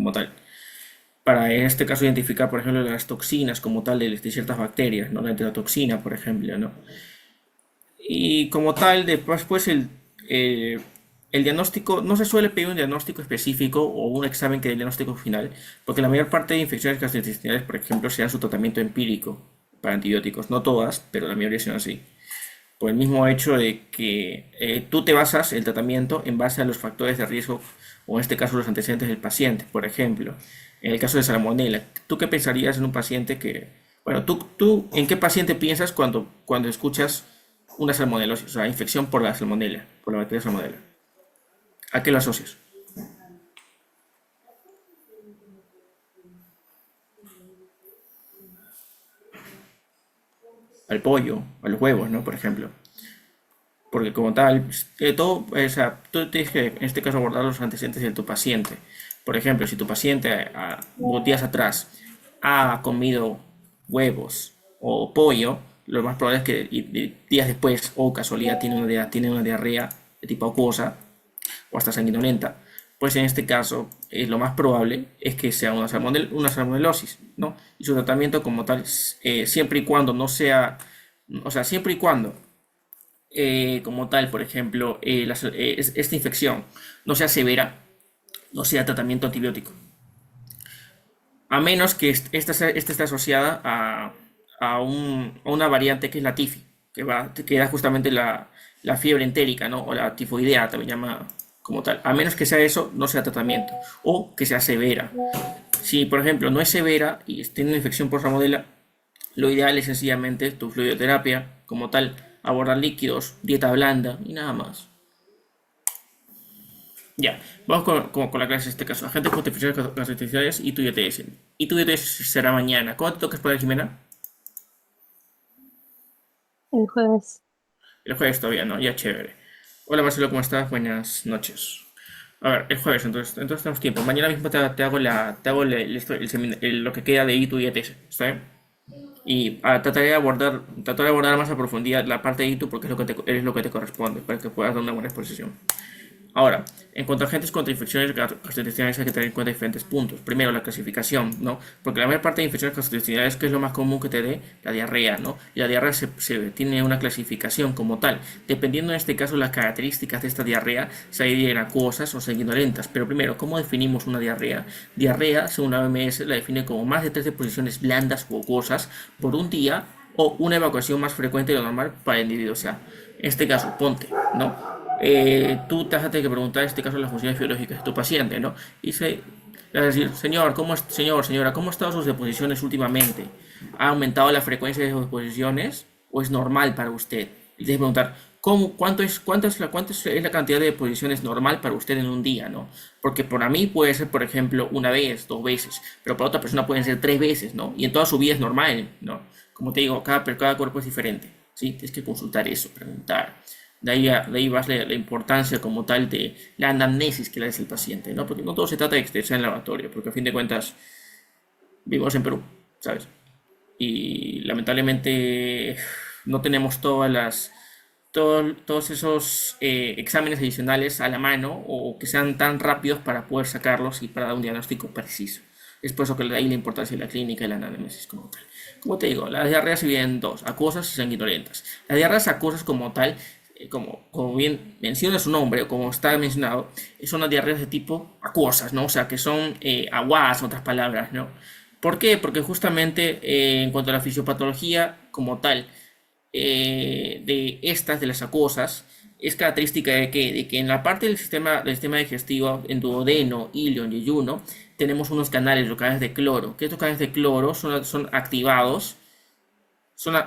como tal. Para en este caso identificar, por ejemplo, las toxinas como tal de ciertas bacterias, ¿no? La enterotoxina, por ejemplo, ¿no? Y como tal, después pues eh, el diagnóstico, no se suele pedir un diagnóstico específico o un examen que dé el diagnóstico final, porque la mayor parte de infecciones gastrointestinales, por ejemplo, se dan su tratamiento empírico para antibióticos. No todas, pero la mayoría son así. Por el mismo hecho de que tú te basas el tratamiento en base a los factores de riesgo, o en este caso los antecedentes del paciente. Por ejemplo, en el caso de salmonella, ¿tú qué pensarías en un paciente que, bueno, tú en qué paciente piensas cuando escuchas una salmonelosis, o sea, infección por la salmonella, por la bacteria salmonella? ¿A qué lo asocias? Al pollo, a los huevos, ¿no? Por ejemplo. Porque como tal, todo, o sea, tú tienes que en este caso abordar los antecedentes de tu paciente. Por ejemplo, si tu paciente unos días atrás ha comido huevos o pollo, lo más probable es que días después o casualidad tiene una diarrea de tipo acuosa o hasta sanguinolenta. Pues en este caso, lo más probable es que sea una salmonelosis, ¿no? Y su tratamiento como tal, siempre y cuando no sea, o sea, siempre y cuando como tal, por ejemplo, esta infección no sea severa, no sea tratamiento antibiótico. A menos que esta esté asociada a una variante que es la tifi, que da justamente la fiebre entérica, ¿no? O la tifoidea, también llama como tal. A menos que sea eso, no sea tratamiento. O que sea severa. Si, por ejemplo, no es severa y tiene una infección por salmonella, lo ideal es sencillamente tu fluidoterapia, como tal, abordar líquidos, dieta blanda y nada más. Ya, vamos con la clase en este caso. Agentes con deficiencias gastrointestinales y tu IETS. Y tu IETS será mañana. ¿Cuándo te toca exponer, Jimena? El jueves. El jueves todavía, ¿no? Ya, chévere. Hola Marcelo, ¿cómo estás? Buenas noches. A ver, el jueves, entonces tenemos tiempo. Mañana mismo te hago, te hago lo que queda de I tu IETS. ¿Está bien? Y trataré de abordar más a profundidad la parte de ITU porque es lo que te corresponde para que puedas dar una buena exposición. Ahora, en cuanto a agentes contra infecciones gastrointestinales hay que tener en cuenta diferentes puntos. Primero, la clasificación, ¿no? Porque la mayor parte de infecciones gastrointestinales, que es lo más común que te dé, la diarrea, ¿no? Y la diarrea tiene una clasificación como tal. Dependiendo en este caso las características de esta diarrea, se adhieren acuosas o sanguinolentas. Pero primero, ¿cómo definimos una diarrea? Diarrea, según la OMS, la define como más de tres deposiciones blandas u acuosas por un día o una evacuación más frecuente de lo normal para el individuo. O sea, en este caso, ponte, ¿no? Tú te vas a tener que preguntar en este caso las funciones biológicas de tu paciente, ¿no? Y se, es decir, señor, señora, ¿cómo han estado sus deposiciones últimamente? ¿Ha aumentado la frecuencia de sus deposiciones o es normal para usted? Y te preguntar, ¿cuánto es la cantidad de deposiciones normal para usted en un día, ¿no? Porque para mí puede ser, por ejemplo, una vez, dos veces, pero para otra persona pueden ser tres veces, ¿no? Y en toda su vida es normal, ¿no? Como te digo, cada cuerpo es diferente, ¿sí? Tienes que consultar eso, preguntar. De ahí va la importancia como tal de la anamnesis que le hace el paciente, ¿no? Porque no todo se trata de extensión en laboratorio, porque a fin de cuentas vivimos en Perú, ¿sabes? Y lamentablemente no tenemos todos esos exámenes adicionales a la mano o que sean tan rápidos para poder sacarlos y para dar un diagnóstico preciso. Es por eso que de ahí la importancia de la clínica y la anamnesis como tal. Como te digo, las diarreas se dividen en dos, acuosas y sanguinolentas. Las diarreas acuosas como tal, como bien menciona su nombre, o como está mencionado, son las diarreas de tipo acuosas, ¿no? O sea, que son aguadas, en otras palabras, ¿no? ¿Por qué? Porque justamente en cuanto a la fisiopatología como tal, de las acuosas, es característica de que en la parte del sistema digestivo, en duodeno, ilion y yeyuno, tenemos unos canales, los canales de cloro, que estos canales de cloro son activados,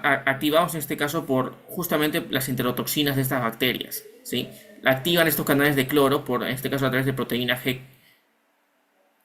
activados en este caso por justamente las enterotoxinas de estas bacterias, ¿sí? Activan estos canales de cloro, en este caso a través de proteína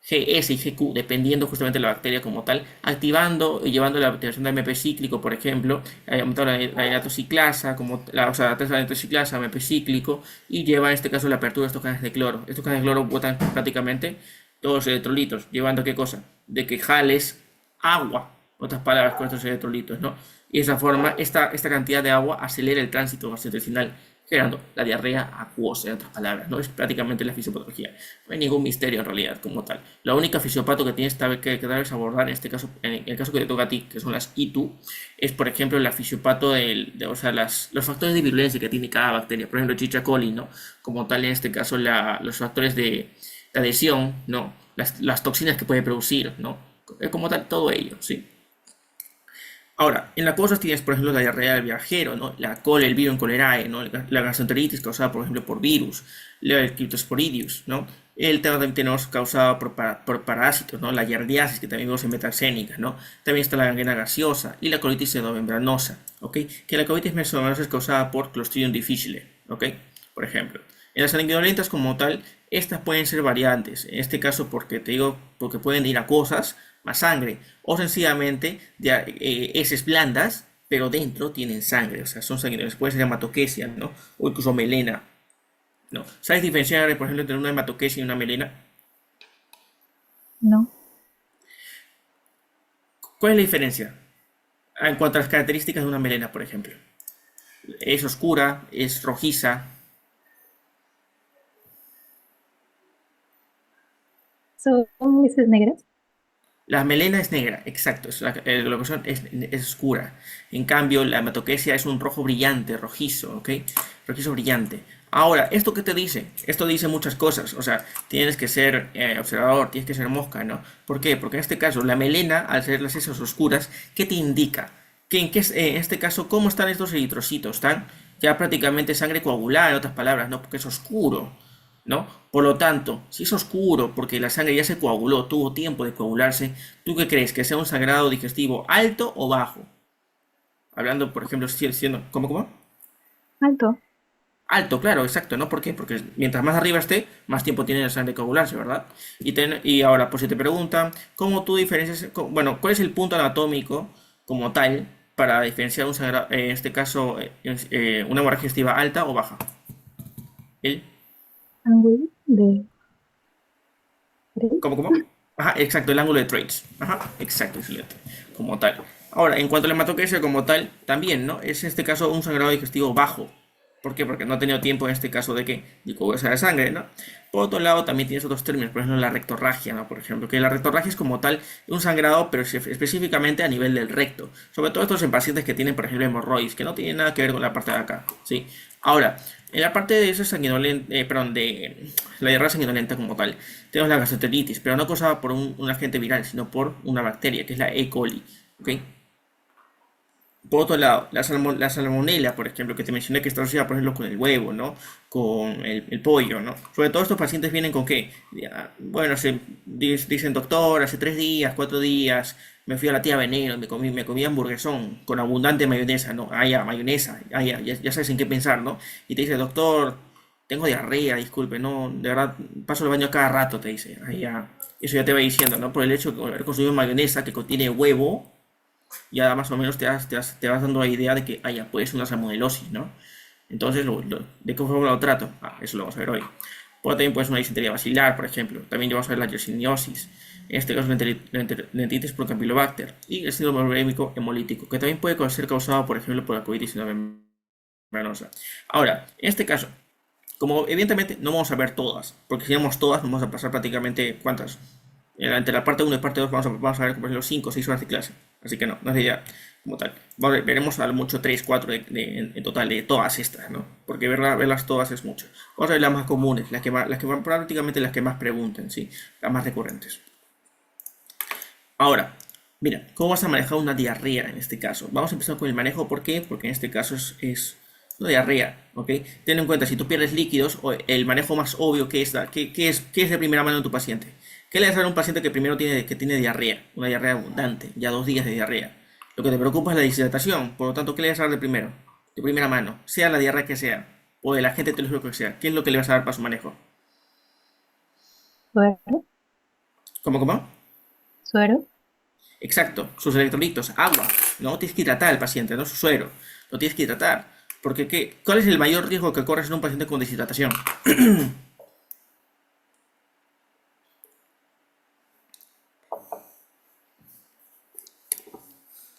GS y GQ, dependiendo justamente de la bacteria como tal, activando y llevando la activación de MP cíclico, por ejemplo, aumentando la hilatociclasa, o sea, la tasa de hilatociclasa, MP cíclico, y lleva en este caso la apertura de estos canales de cloro. Estos canales de cloro botan prácticamente todos los electrolitos, llevando a qué cosa? De que jales agua, otras palabras con estos electrolitos, ¿no? Y de esa forma, esta cantidad de agua acelera el tránsito gastrointestinal generando la diarrea acuosa, en otras palabras, ¿no? Es prácticamente la fisiopatología. No hay ningún misterio en realidad como tal. La única fisiopato que tienes que debes abordar en este caso, en el caso que te toca a ti, que son las ITU, es por ejemplo la fisiopato o sea, los factores de virulencia que tiene cada bacteria. Por ejemplo, Chicha coli, ¿no? Como tal en este caso los factores de adhesión, ¿no? Las toxinas que puede producir, ¿no? Como tal, todo ello, ¿sí? Ahora, en la cosas tienes, por ejemplo, la diarrea del viajero, ¿no? La col, el virus en cholerae, ¿no? La gastroenteritis causada, por ejemplo, por virus, el Cryptosporidius, ¿no? El tema también tenemos causado por parásitos, ¿no? La yardiasis, que también vemos en metaxénicas, ¿no? También está la gangrena gaseosa y la colitis pseudomembranosa, ¿ok? Que la colitis pseudomembranosa es causada por Clostridium difficile, ¿ok? Por ejemplo. En las sanguinolentas como tal, estas pueden ser variantes. En este caso, porque te digo, porque pueden ir acuosas, más sangre, o sencillamente heces blandas, pero dentro tienen sangre, o sea, son sanguíneos. Puede ser hematoquesia, ¿no? O incluso melena, ¿no? ¿Sabes diferenciar, por ejemplo, entre una hematoquesia y una melena? No. ¿Cuál es la diferencia? En cuanto a las características de una melena, por ejemplo. Es oscura, es rojiza. ¿Son heces negras? La melena es negra, exacto, lo que son es oscura. En cambio, la hematoquesia es un rojo brillante, rojizo, ¿ok? Rojizo brillante. Ahora, ¿esto qué te dice? Esto dice muchas cosas, o sea, tienes que ser observador, tienes que ser mosca, ¿no? ¿Por qué? Porque en este caso, la melena, al ser las heces oscuras, ¿qué te indica? Que en este caso, ¿cómo están estos eritrocitos? Están ya prácticamente sangre coagulada, en otras palabras, ¿no? Porque es oscuro. ¿No? Por lo tanto, si es oscuro porque la sangre ya se coaguló, tuvo tiempo de coagularse, ¿tú qué crees? ¿Que sea un sangrado digestivo alto o bajo? Hablando, por ejemplo, siendo, ¿cómo? Alto. Alto, claro, exacto, ¿no? ¿Por qué? Porque mientras más arriba esté, más tiempo tiene la sangre de coagularse, ¿verdad? Y ahora, pues si te preguntan, ¿cómo tú diferencias, bueno, cuál es el punto anatómico como tal para diferenciar un sangrado, en este caso, una hemorragia digestiva alta o baja? ¿El? Ángulo de tres. ¿Cómo? Ajá, exacto, el ángulo de Trace. Ajá, exacto, excelente. Como tal. Ahora, en cuanto al hematoquesia como tal, también, ¿no? Es en este caso un sangrado digestivo bajo. ¿Por qué? Porque no ha tenido tiempo en este caso de que de coagulación de sangre, ¿no? Por otro lado, también tienes otros términos, por ejemplo, la rectorragia, ¿no? Por ejemplo, que la rectorragia es como tal un sangrado, pero específicamente a nivel del recto. Sobre todo estos en pacientes que tienen, por ejemplo, hemorroides, que no tienen nada que ver con la parte de acá, ¿sí? Ahora, en la parte de ese sanguinolenta, perdón, de la diarrea sanguinolenta como tal, tenemos la gastroenteritis, pero no causada por un agente viral, sino por una bacteria, que es la E. coli, ¿ok? Por otro lado, la salmonela, por ejemplo, que te mencioné que está asociada, por ejemplo, con el huevo, ¿no? Con el pollo, ¿no? Sobre todo estos pacientes vienen con qué? Ya, bueno, dicen, doctor, hace 3 días, 4 días, me fui a la tía Veneno, me comí hamburguesón con abundante mayonesa, ¿no? Ah, ya, mayonesa, ah, ya sabes en qué pensar, ¿no? Y te dice, doctor, tengo diarrea, disculpe, no, de verdad, paso el baño cada rato, te dice, ah, ya. Eso ya te va diciendo, ¿no? Por el hecho de haber consumido mayonesa que contiene huevo, ya más o menos te vas dando la idea de que haya pues una salmonelosis, ¿no? Entonces, ¿de qué forma lo trato? Ah, eso lo vamos a ver hoy. Puede también pues una disentería basilar, por ejemplo. También vamos a ver la yersiniosis. En este caso, la enteritis por Campylobacter. Y el síndrome urémico hemolítico, que también puede ser causado, por ejemplo, por la colitis membranosa. Ahora, en este caso, como evidentemente no vamos a ver todas, porque si vemos todas, nos vamos a pasar prácticamente, ¿cuántas? Entre la parte uno y parte 2 vamos a ver, por ejemplo, 5 o 6 horas de clase. Así que no, no es la idea como tal. Veremos a lo mucho 3 4 en total de todas estas, ¿no? Porque verlas todas es mucho. Vamos a ver las más comunes, las que van prácticamente las que más pregunten, ¿sí? Las más recurrentes. Ahora, mira, ¿cómo vas a manejar una diarrea en este caso? Vamos a empezar con el manejo, ¿por qué? Porque en este caso es una diarrea, ¿ok? Ten en cuenta, si tú pierdes líquidos, el manejo más obvio que es, ¿qué es de primera mano en tu paciente? ¿Qué le vas a dar a un paciente que primero tiene diarrea? Una diarrea abundante, ya 2 días de diarrea. Lo que te preocupa es la deshidratación, por lo tanto, ¿qué le vas a dar de primero? De primera mano, sea la diarrea que sea, o del agente etiológico que sea, ¿qué es lo que le vas a dar para su manejo? Suero. ¿Cómo? Suero. Exacto, sus electrolitos, agua, ¿no? Tienes que hidratar al paciente, no su suero, lo tienes que hidratar. Porque ¿cuál es el mayor riesgo que corres en un paciente con deshidratación?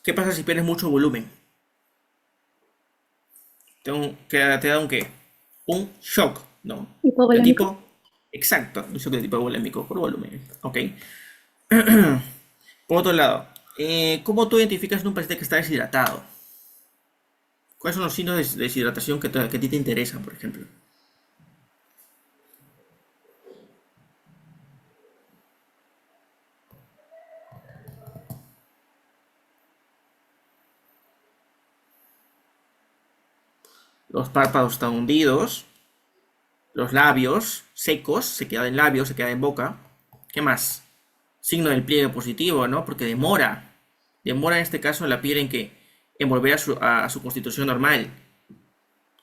¿Qué pasa si pierdes mucho volumen? ¿Te da un qué? un shock, ¿no? De ¿Hipovolémico? tipo, exacto, un shock de tipo volémico por volumen, ¿ok? Por otro lado, ¿cómo tú identificas en un paciente que está deshidratado? ¿Cuáles son los signos de deshidratación que a ti te interesan, por ejemplo? Los párpados están hundidos, los labios secos, se queda en labios, se queda en boca. ¿Qué más? Signo del pliegue positivo, ¿no? Porque demora. Demora en este caso la piel en volver a su constitución normal.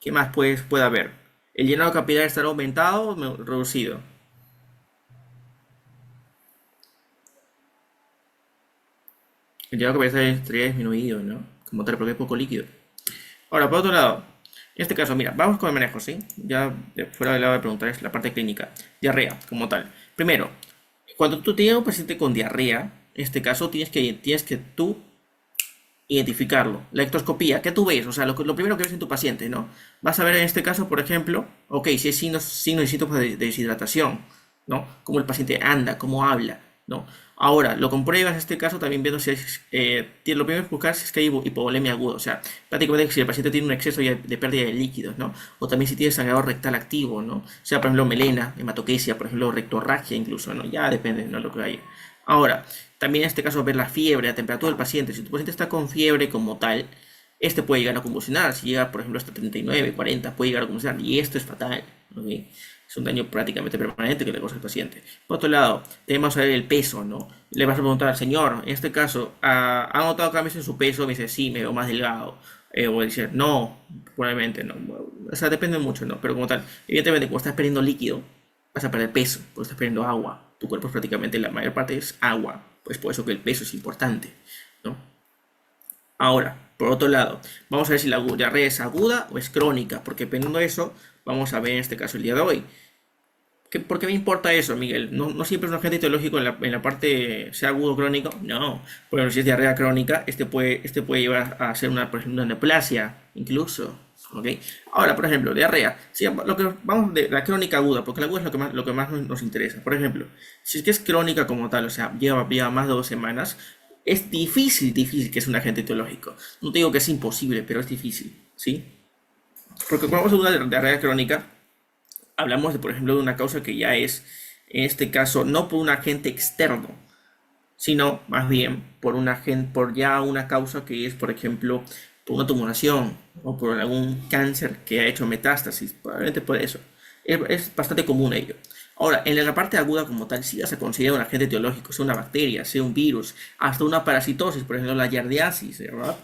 ¿Qué más puede haber? El llenado capilar estará aumentado o reducido. El llenado capilar estaría disminuido, ¿no? Como tal, porque hay poco líquido. Ahora, por otro lado, en este caso, mira, vamos con el manejo, ¿sí? Ya fuera del lado de preguntar es la parte clínica. Diarrea, como tal. Primero, cuando tú tienes un paciente con diarrea, en este caso tienes que tú identificarlo. La ectoscopía, ¿qué tú ves? O sea, lo primero que ves en tu paciente, ¿no? Vas a ver en este caso, por ejemplo, ok, si es signos y síntomas de deshidratación, ¿no? Cómo el paciente anda, cómo habla, ¿no? Ahora, lo compruebas en este caso también viendo si es, lo primero es buscar si es que hay hipovolemia aguda, o sea, prácticamente si el paciente tiene un exceso de pérdida de líquidos, ¿no? O también si tiene sangrado rectal activo, ¿no? O sea, por ejemplo, melena, hematoquesia, por ejemplo, rectorragia incluso, ¿no? Ya depende, ¿no? Lo que haya. Ahora, también en este caso ver la fiebre, la temperatura del paciente. Si tu paciente está con fiebre como tal, este puede llegar a convulsionar. Si llega, por ejemplo, hasta 39, 40, puede llegar a convulsionar. Y esto es fatal, ¿ok? Es un daño prácticamente permanente que le causa al paciente. Por otro lado, tenemos a ver el peso, ¿no? Le vas a preguntar al señor, en este caso, ¿ha notado cambios en su peso? Me dice, sí, me veo más delgado. O decir, no, probablemente no. O sea, depende mucho, ¿no? Pero como tal, evidentemente, cuando estás perdiendo líquido, vas a perder peso, porque estás perdiendo agua. Tu cuerpo es prácticamente la mayor parte es agua, pues por eso que el peso es importante, ¿no? Ahora, por otro lado, vamos a ver si la diarrea es aguda o es crónica, porque dependiendo de eso, vamos a ver en este caso el día de hoy. ¿Por qué me importa eso, Miguel? No siempre es un agente etiológico en la parte, sea agudo o crónico. No. Por ejemplo, si es diarrea crónica, este puede llevar a ser por ejemplo, una neoplasia, incluso. ¿Ok? Ahora, por ejemplo, diarrea. Si, vamos de la crónica aguda, porque la aguda es lo que más nos interesa. Por ejemplo, si es que es crónica como tal, o sea, lleva más de 2 semanas, es difícil que es un agente etiológico. No te digo que es imposible, pero es difícil, ¿sí? Porque cuando vamos a una diarrea crónica, hablamos de, por ejemplo, de una causa que ya es, en este caso, no por un agente externo, sino más bien por ya una causa que es, por ejemplo, por una tumoración o por algún cáncer que ha hecho metástasis, probablemente por eso. Es bastante común ello. Ahora, en la parte aguda como tal, sí ya se considera un agente etiológico, sea una bacteria, sea un virus, hasta una parasitosis, por ejemplo, la yardiasis, ¿verdad?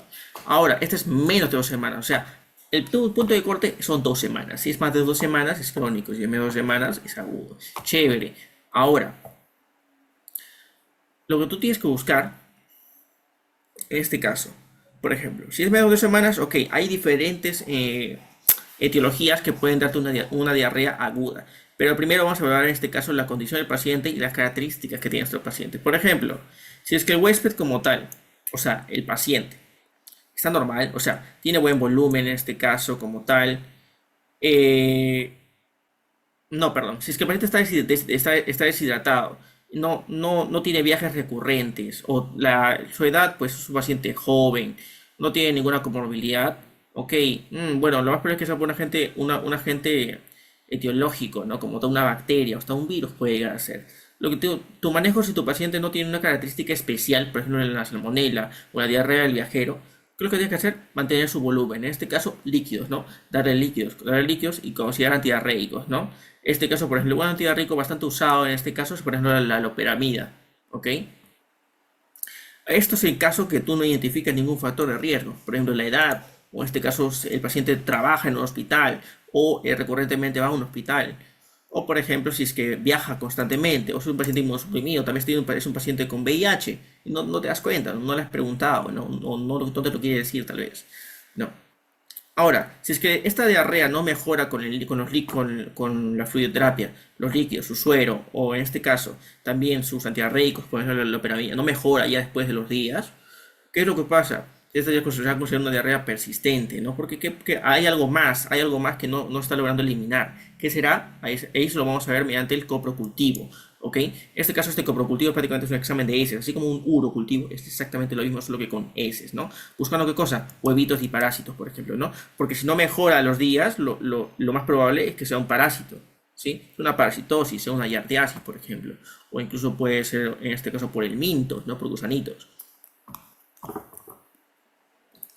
Ahora, este es menos de 2 semanas, o sea, el punto de corte son 2 semanas. Si es más de 2 semanas es crónico, si es menos de 2 semanas es agudo. Chévere. Ahora, lo que tú tienes que buscar en este caso, por ejemplo, si es menos de 2 semanas, ok, hay diferentes etiologías que pueden darte una diarrea aguda. Pero primero vamos a evaluar en este caso la condición del paciente y las características que tiene nuestro paciente. Por ejemplo, si es que el huésped como tal, o sea, el paciente, está normal, o sea, tiene buen volumen en este caso como tal. eh, no, perdón, si es que el paciente está deshidratado, no tiene viajes recurrentes, o su edad, pues es un paciente joven, no tiene ninguna comorbilidad, ok, bueno, lo más probable es que sea por un agente etiológico, ¿no? Como toda una bacteria o hasta un virus puede llegar a ser. Lo que tu manejo si tu paciente no tiene una característica especial, por ejemplo, en la salmonela o la diarrea del viajero, ¿qué es lo que tienes que hacer? Mantener su volumen, en este caso líquidos, ¿no? Darle líquidos y considerar antidiarreicos, ¿no? Este caso, por ejemplo, un antidiarreico bastante usado en este caso es, por ejemplo, la loperamida, ¿ok? Esto es en caso que tú no identifiques ningún factor de riesgo, por ejemplo, la edad, o en este caso el paciente trabaja en un hospital o recurrentemente va a un hospital, o por ejemplo, si es que viaja constantemente, o es un paciente inmunosuprimido, también es un paciente con VIH, y no te das cuenta, no le has preguntado, o no te lo quiere decir tal vez. No. Ahora, si es que esta diarrea no mejora con la fluidoterapia, los líquidos, su suero, o en este caso también sus antidiarreicos, por ejemplo la loperamida, no mejora ya después de los días, ¿qué es lo que pasa? Esta ya se va a considerar una diarrea persistente, ¿no? Porque hay algo más que no está logrando eliminar. ¿Qué será? Ahí se lo vamos a ver mediante el coprocultivo, ¿ok? En este caso, este coprocultivo prácticamente es un examen de heces, así como un urocultivo, es exactamente lo mismo, solo que con heces, ¿no? Buscando qué cosa, huevitos y parásitos, por ejemplo, ¿no? Porque si no mejora a los días, lo más probable es que sea un parásito, ¿sí? Una parasitosis, sea una yardiasis, por ejemplo, o incluso puede ser, en este caso, por el mintos, ¿no? Por gusanitos.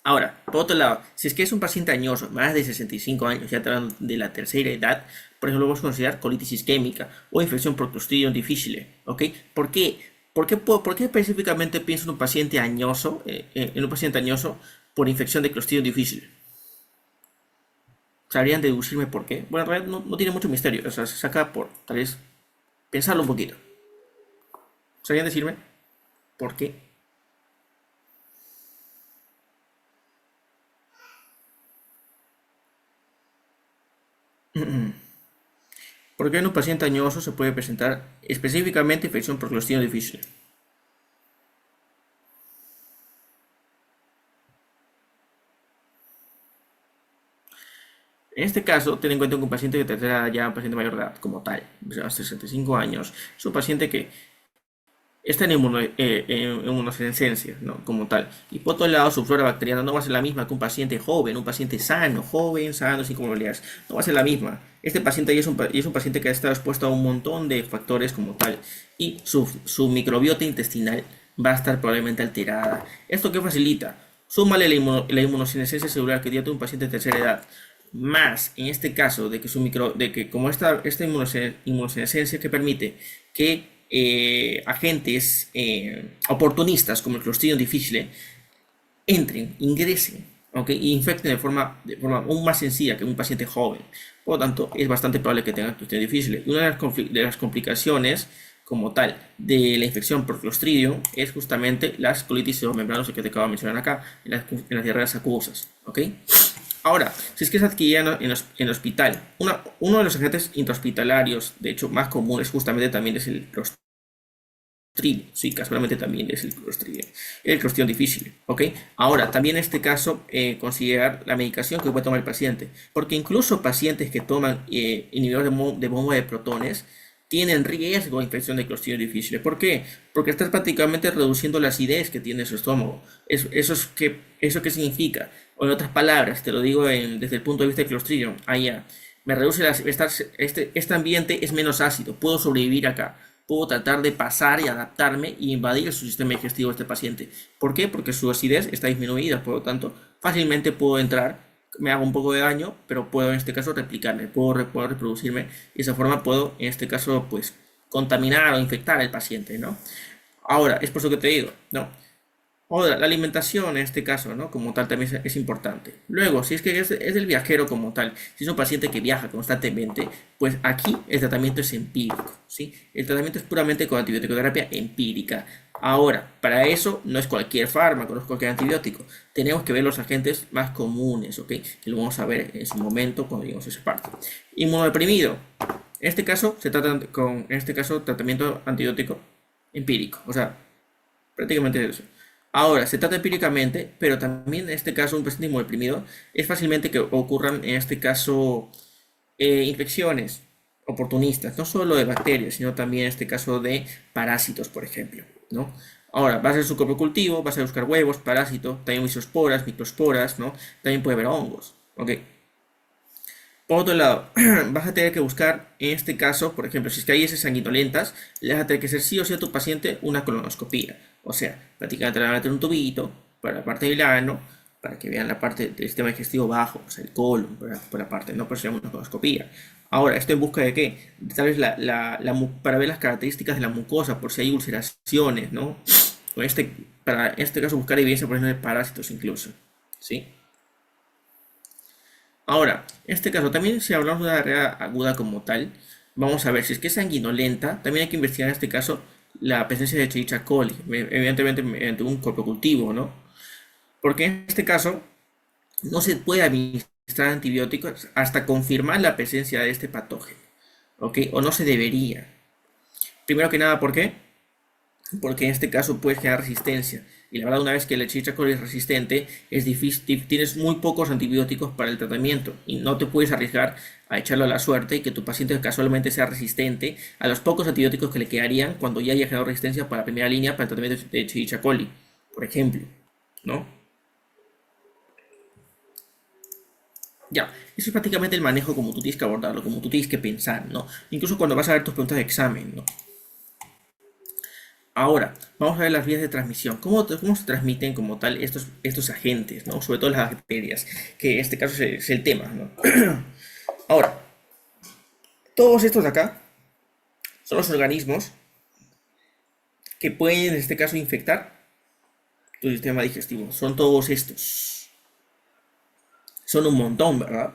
Ahora, por otro lado, si es que es un paciente añoso, más de 65 años, ya hablando de la tercera edad, por ejemplo, vamos a considerar colitis isquémica o infección por Clostridium difficile, ¿ok? ¿Por qué? ¿Por qué específicamente pienso en un paciente añoso, por infección de Clostridium difficile? ¿Sabrían deducirme por qué? Bueno, en realidad no tiene mucho misterio, o sea, se saca por, tal vez, pensarlo un poquito. ¿Sabrían decirme por qué? ¿Por qué en un paciente añoso se puede presentar específicamente infección por Clostridium difficile? En este caso, ten en cuenta que un paciente que tendrá ya un paciente mayor de edad, como tal, o sea, 65 años, es un paciente que está en inmunosenescencia, ¿no? Como tal. Y por otro lado, su flora bacteriana no va a ser la misma que un paciente joven, un paciente sano, joven, sano, sin comorbilidades. No va a ser la misma. Este paciente ya es un paciente que ha estado expuesto a un montón de factores como tal. Y su microbiota intestinal va a estar probablemente alterada. ¿Esto qué facilita? Súmale la inmunosenescencia celular que tiene un paciente de tercera edad, más en este caso de que como esta inmunosenescencia que permite que agentes oportunistas como el Clostridium difficile entren, ingresen, ¿ok? E infecten de forma aún más sencilla que un paciente joven. Por lo tanto, es bastante probable que tenga Clostridium difficile. Y una de las complicaciones como tal de la infección por Clostridium es justamente las colitis pseudomembranosas que te acabo de mencionar acá, en las diarreas acuosas, ¿ok? Ahora, si es que es adquirida en el hospital, uno de los agentes intrahospitalarios, de hecho, más comunes justamente también es el Clostridium. Sí, casualmente también es el Clostridium difficile, ¿ok? Ahora, también en este caso, considerar la medicación que puede tomar el paciente, porque incluso pacientes que toman inhibidores de bomba de protones tienen riesgo de infección de Clostridium difficile. ¿Por qué? Porque estás prácticamente reduciendo la acidez que tiene su estómago. ¿Eso qué significa? O en otras palabras, te lo digo desde el punto de vista de Clostridium, allá, me reduce este ambiente es menos ácido, puedo sobrevivir acá, puedo tratar de pasar y adaptarme y invadir su sistema digestivo de este paciente. ¿Por qué? Porque su acidez está disminuida, por lo tanto, fácilmente puedo entrar, me hago un poco de daño, pero puedo en este caso replicarme, puedo reproducirme y de esa forma puedo en este caso pues contaminar o infectar al paciente, ¿no? Ahora, es por eso que te digo, ¿no? Ahora, la alimentación en este caso, ¿no? Como tal, también es importante. Luego, si es que es el viajero como tal, si es un paciente que viaja constantemente, pues aquí el tratamiento es empírico, ¿sí? El tratamiento es puramente con antibiótico-terapia empírica. Ahora, para eso no es cualquier fármaco, no es cualquier antibiótico. Tenemos que ver los agentes más comunes, ¿ok? Que lo vamos a ver en su momento cuando lleguemos a esa parte. Inmunodeprimido. En este caso, en este caso, tratamiento antibiótico empírico. O sea, prácticamente eso. Ahora, se trata empíricamente, pero también en este caso un paciente inmunodeprimido es fácilmente que ocurran en este caso infecciones oportunistas, no solo de bacterias, sino también en este caso de parásitos, por ejemplo, ¿no? Ahora, va a ser su propio cultivo, vas a buscar huevos, parásitos, también mesosporas, microsporas, ¿no? También puede haber hongos, ¿ok? Por otro lado, vas a tener que buscar, en este caso, por ejemplo, si es que hay heces sanguinolentas, le vas a tener que hacer sí o sí a tu paciente una colonoscopía. O sea, prácticamente le van a meter un tubito para la parte del ano, para que vean la parte del sistema digestivo bajo, o sea, el colon, por la parte, no por eso se llama una colonoscopía. Ahora, ¿esto en busca de qué? Tal vez para ver las características de la mucosa, por si hay ulceraciones, ¿no? O para en este caso buscar evidencia, por ejemplo, de parásitos incluso, ¿sí? Ahora, en este caso, también si hablamos de una diarrea aguda como tal, vamos a ver si es que es sanguinolenta, también hay que investigar en este caso la presencia de Escherichia coli, evidentemente mediante un cultivo, ¿no? Porque en este caso no se puede administrar antibióticos hasta confirmar la presencia de este patógeno, ¿ok? O no se debería. Primero que nada, ¿por qué? porque en este caso puedes generar resistencia. Y la verdad, una vez que la Escherichia coli es resistente, es difícil, tienes muy pocos antibióticos para el tratamiento y no te puedes arriesgar a echarlo a la suerte y que tu paciente casualmente sea resistente a los pocos antibióticos que le quedarían cuando ya haya generado resistencia para la primera línea para el tratamiento de Escherichia coli, por ejemplo, ¿no? Ya, eso es prácticamente el manejo como tú tienes que abordarlo, como tú tienes que pensar, ¿no? Incluso cuando vas a ver tus preguntas de examen, ¿no? Ahora, vamos a ver las vías de transmisión. ¿Cómo se transmiten como tal estos agentes, ¿no? Sobre todo las bacterias, que en este caso es el tema, ¿no? Ahora, todos estos de acá son los organismos que pueden en este caso infectar tu sistema digestivo. Son todos estos. Son un montón, ¿verdad?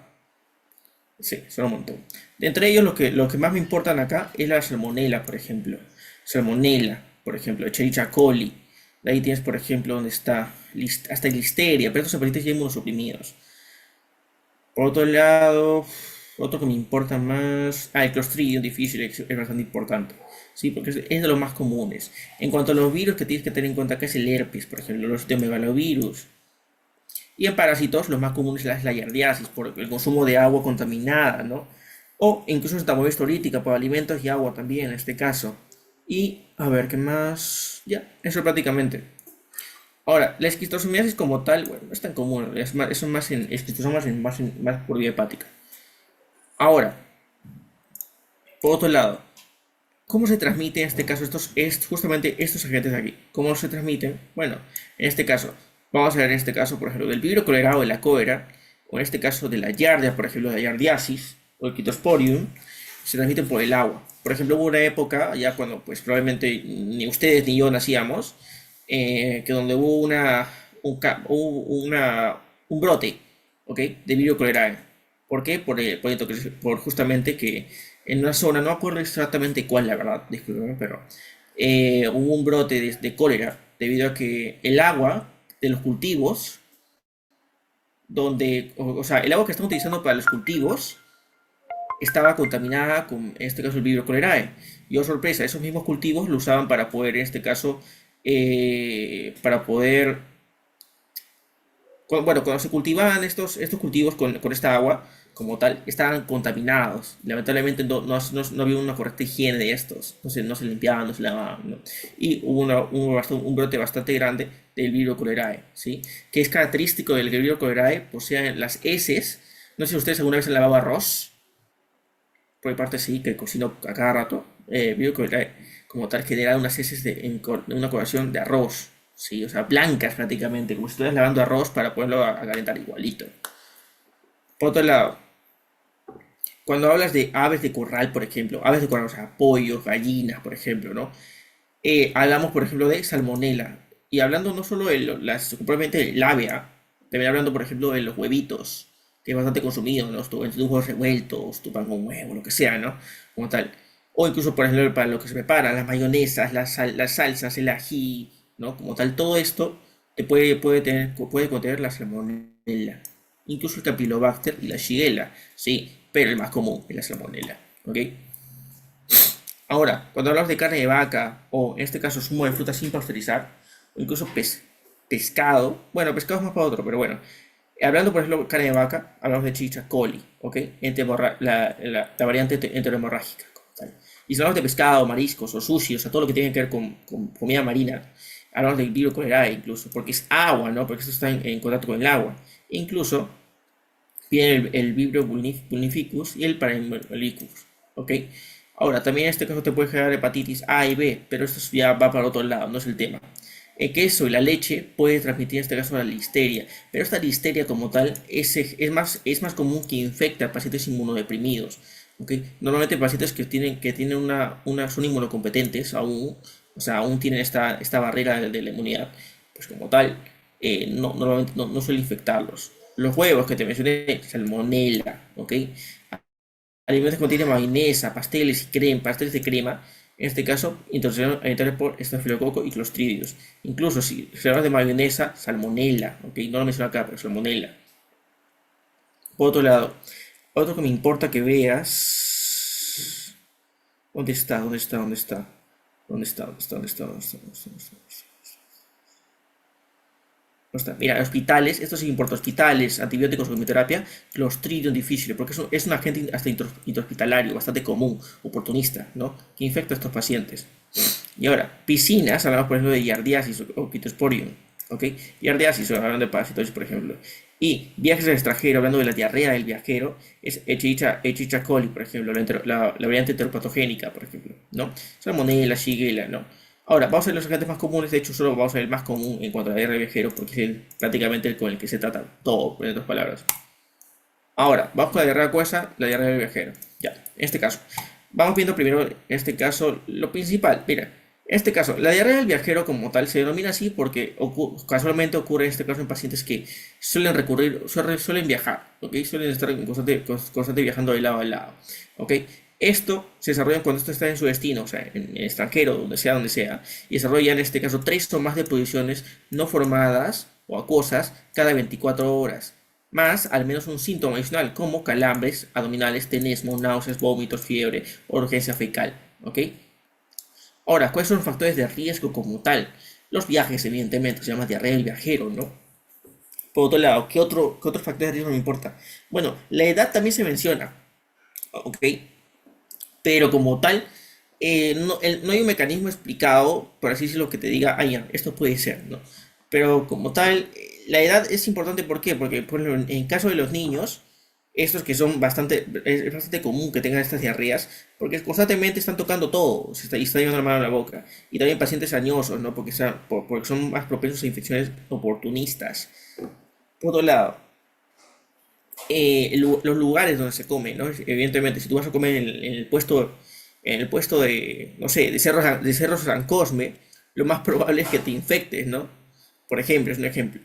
Sí, son un montón. De entre ellos, lo que más me importan acá es la salmonela, por ejemplo. Salmonela, por ejemplo, Escherichia coli. De ahí tienes, por ejemplo, donde está hasta listeria, pero estos pacientes ya inmunosuprimidos. Por otro lado, otro que me importa más. Ah, el Clostridium difficile es bastante importante. Sí, porque es de los más comunes. En cuanto a los virus que tienes que tener en cuenta acá es el herpes, por ejemplo, los megalovirus. Y en parásitos, los más comunes es la yardiasis, por el consumo de agua contaminada, ¿no? O incluso estamosis lítica por alimentos y agua también, en este caso. Y, a ver, ¿qué más? Ya, eso prácticamente. Ahora, la esquistosomiasis como tal, bueno, no es tan común, son más en esquistosomas más por vía hepática. Ahora, por otro lado, ¿cómo se transmiten en este caso justamente estos agentes de aquí? ¿Cómo se transmiten? Bueno, en este caso, vamos a ver en este caso, por ejemplo, del vibrio cólera o de la cólera, o en este caso de la yardia, por ejemplo, de la yardiasis o el Quitosporium, se transmiten por el agua. Por ejemplo, hubo una época, ya cuando pues probablemente ni ustedes ni yo nacíamos, que donde hubo un brote, ¿ok? De vibrio cólerae. ¿Por qué? Por justamente que en una zona, no acuerdo exactamente cuál, la verdad, discúlpeme, pero hubo un brote de cólera debido a que el agua de los cultivos, o sea, el agua que están utilizando para los cultivos estaba contaminada con, en este caso, el Vibrio cholerae. Y oh sorpresa, esos mismos cultivos lo usaban para poder, en este caso, para poder bueno, cuando se cultivaban estos cultivos con esta agua, como tal, estaban contaminados. Lamentablemente no había una correcta higiene de estos. No se limpiaban, no se lavaban, ¿no? Y hubo un brote bastante grande del Vibrio cholerae, ¿sí? Que es característico del Vibrio cholerae, poseen las heces. No sé si ustedes alguna vez han lavado arroz. Por mi parte sí, que cocino a cada rato. Vibrio cholerae, como tal, genera unas heces en una colación de arroz. Sí, o sea, blancas prácticamente, como si estuvieras lavando arroz para poderlo a calentar igualito. Por otro lado, cuando hablas de aves de corral, por ejemplo, aves de corral, o sea, pollos, gallinas, por ejemplo, ¿no? Hablamos, por ejemplo, de salmonela. Y hablando no solo de probablemente el ave, ¿ah? También hablando, por ejemplo, de los huevitos, que es bastante consumido, ¿no? Tus huevos revueltos, tu pan con huevo, lo que sea, ¿no? Como tal. O incluso, por ejemplo, para lo que se prepara, las mayonesas, las salsas, el ají, ¿no? Como tal, todo esto puede contener la salmonela. Incluso el campylobacter y la shigella, sí, pero el más común es la salmonela, ¿ok? Ahora, cuando hablamos de carne de vaca, o en este caso zumo de fruta sin pasteurizar, o incluso pescado, bueno, pescado es más para otro, pero bueno, hablando por ejemplo de carne de vaca, hablamos de chicha coli, ¿ok? La variante enterohemorrágica, como tal. Y si hablamos de pescado, mariscos o sushi, o sea, todo lo que tiene que ver con comida marina, hablamos del Vibrio cholerae incluso, porque es agua, ¿no? Porque esto está en contacto con el agua. E incluso viene el Vibrio vulnificus y el Paramelicus, ¿ok? Ahora, también en este caso te puede generar hepatitis A y B, pero esto ya va para otro lado, no es el tema. El queso y la leche puede transmitir en este caso la listeria, pero esta listeria como tal es más común que infecta a pacientes inmunodeprimidos, ¿ok? Normalmente pacientes que tienen son inmunocompetentes aún, o sea, aún tienen esta barrera de la inmunidad, pues como tal, normalmente no suele infectarlos. Los huevos que te mencioné, salmonella, ¿ok? Alimentos que contienen mayonesa, pasteles de crema, en este caso, introducción por estafilococo y clostridios. Incluso si hablas de mayonesa, salmonella, ¿ok? No lo menciono acá, pero salmonella. Por otro lado, otro que me importa que veas. ¿Dónde está? ¿Dónde está? ¿Dónde está? ¿Dónde está? ¿Dónde está? ¿Dónde está? ¿Dónde está? ¿Dónde está? ¿Dónde está? Mira, hospitales, esto sí importa, hospitales, antibióticos o quimioterapia, Clostridium difficile, porque es un agente hasta intrahospitalario, bastante común, oportunista, ¿no? Que infecta a estos pacientes. Y ahora, piscinas, hablamos por ejemplo de Yardiasis o Phytosporium, ¿ok? Yardiasis, hablando de parasitosis, por ejemplo. Y viajes al extranjero, hablando de la diarrea del viajero, es Escherichia coli, por ejemplo, la variante enteropatogénica, por ejemplo, ¿no? Salmonella, Shigella, ¿no? Ahora, vamos a ver los agentes más comunes, de hecho solo vamos a ver el más común en cuanto a la diarrea del viajero, porque es prácticamente el con el que se trata todo, en otras palabras. Ahora, vamos con la diarrea acuosa, la diarrea del viajero. Ya, en este caso. Vamos viendo primero, en este caso, lo principal. Mira, en este caso, la diarrea del viajero como tal se denomina así porque casualmente ocurre en este caso en pacientes que suelen suelen viajar, ¿ok? Suelen estar en constante viajando de lado a lado, ¿ok? Esto se desarrolla cuando esto está en su destino, o sea, en el extranjero, donde sea, y desarrolla en este caso tres o más deposiciones no formadas o acuosas cada 24 horas más al menos un síntoma adicional como calambres abdominales, tenesmo, náuseas, vómitos, fiebre o urgencia fecal. ¿Ok? Ahora, ¿cuáles son los factores de riesgo como tal? Los viajes, evidentemente, se llama diarrea del viajero, ¿no? Por otro lado, qué otro factor de riesgo me importa? Bueno, la edad también se menciona, ¿ok? Pero como tal, no hay un mecanismo explicado, por así decirlo, que te diga, ah, ya, esto puede ser, ¿no? Pero como tal, la edad es importante, ¿por qué? Porque, por ejemplo, en caso de los niños, estos que son es bastante común que tengan estas diarreas, porque constantemente están tocando todo, y está llevando la mano a la boca. Y también pacientes añosos, ¿no? Porque son más propensos a infecciones oportunistas. Por otro lado, los lugares donde se come, ¿no? Evidentemente, si tú vas a comer en el puesto de, no sé, de Cerro San Cosme, lo más probable es que te infectes, ¿no? Por ejemplo, es un ejemplo.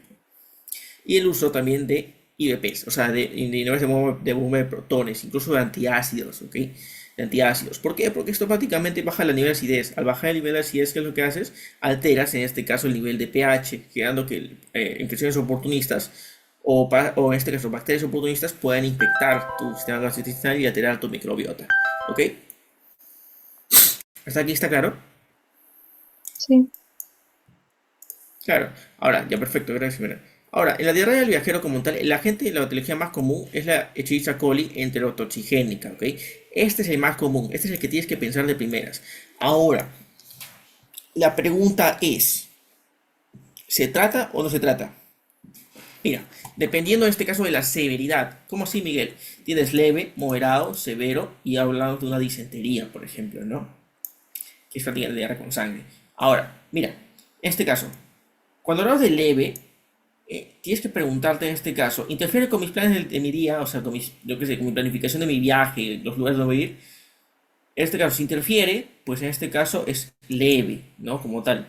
Y el uso también de IVPs, o sea, de inhibidores de bomba de protones, incluso de antiácidos, ¿ok? De antiácidos. ¿Por qué? Porque esto prácticamente baja el nivel de acidez. Al bajar el nivel de acidez, ¿qué es lo que haces? Alteras, en este caso, el nivel de pH, generando que infecciones oportunistas o en este caso bacterias oportunistas puedan infectar tu sistema gastrointestinal y alterar tu microbiota. ¿Ok? ¿Hasta aquí está claro? Sí. Claro, ahora, ya perfecto, gracias. Mira. Ahora, en la diarrea del viajero como tal, el agente de la patología más común es la Escherichia coli enterotoxigénica, ¿ok? Este es el más común, este es el que tienes que pensar de primeras. Ahora, la pregunta es, ¿se trata o no se trata? Mira, dependiendo en este caso de la severidad, ¿cómo así, Miguel? Tienes leve, moderado, severo y hablamos de una disentería, por ejemplo, ¿no? Que es prácticamente diarrea con sangre. Ahora, mira, en este caso, cuando hablamos de leve, tienes que preguntarte en este caso, ¿interfiere con mis planes de mi día? O sea, yo qué sé, con mi planificación de mi viaje, los lugares donde voy a ir. En este caso, si interfiere, pues en este caso es leve, ¿no? Como tal.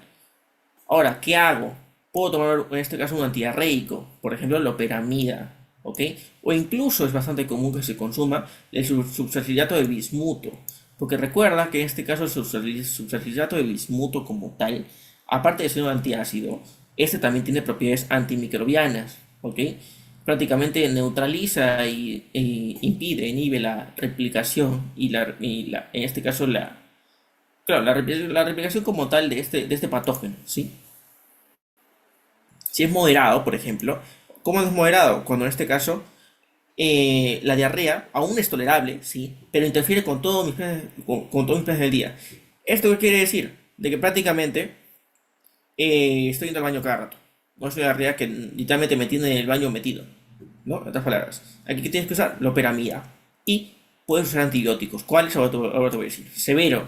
Ahora, ¿qué hago? Puedo tomar en este caso un antidiarreico, por ejemplo, loperamida, ¿ok? O incluso es bastante común que se consuma el subsalidato de bismuto, porque recuerda que en este caso el subsalidato de bismuto como tal, aparte de ser un antiácido, este también tiene propiedades antimicrobianas, ¿ok? Prácticamente neutraliza inhibe la replicación en este caso claro, la replicación como tal de este patógeno, ¿sí? Si es moderado, por ejemplo, ¿cómo es moderado? Cuando en este caso la diarrea aún es tolerable, sí, pero interfiere con todos con todos mis planes del día. ¿Esto qué quiere decir? De que prácticamente estoy yendo al baño cada rato. No es una diarrea que literalmente me tiene en el baño metido. ¿No? En otras palabras. Aquí que tienes que usar loperamida. Y puedes usar antibióticos. ¿Cuáles? Ahora te voy a decir. Severo.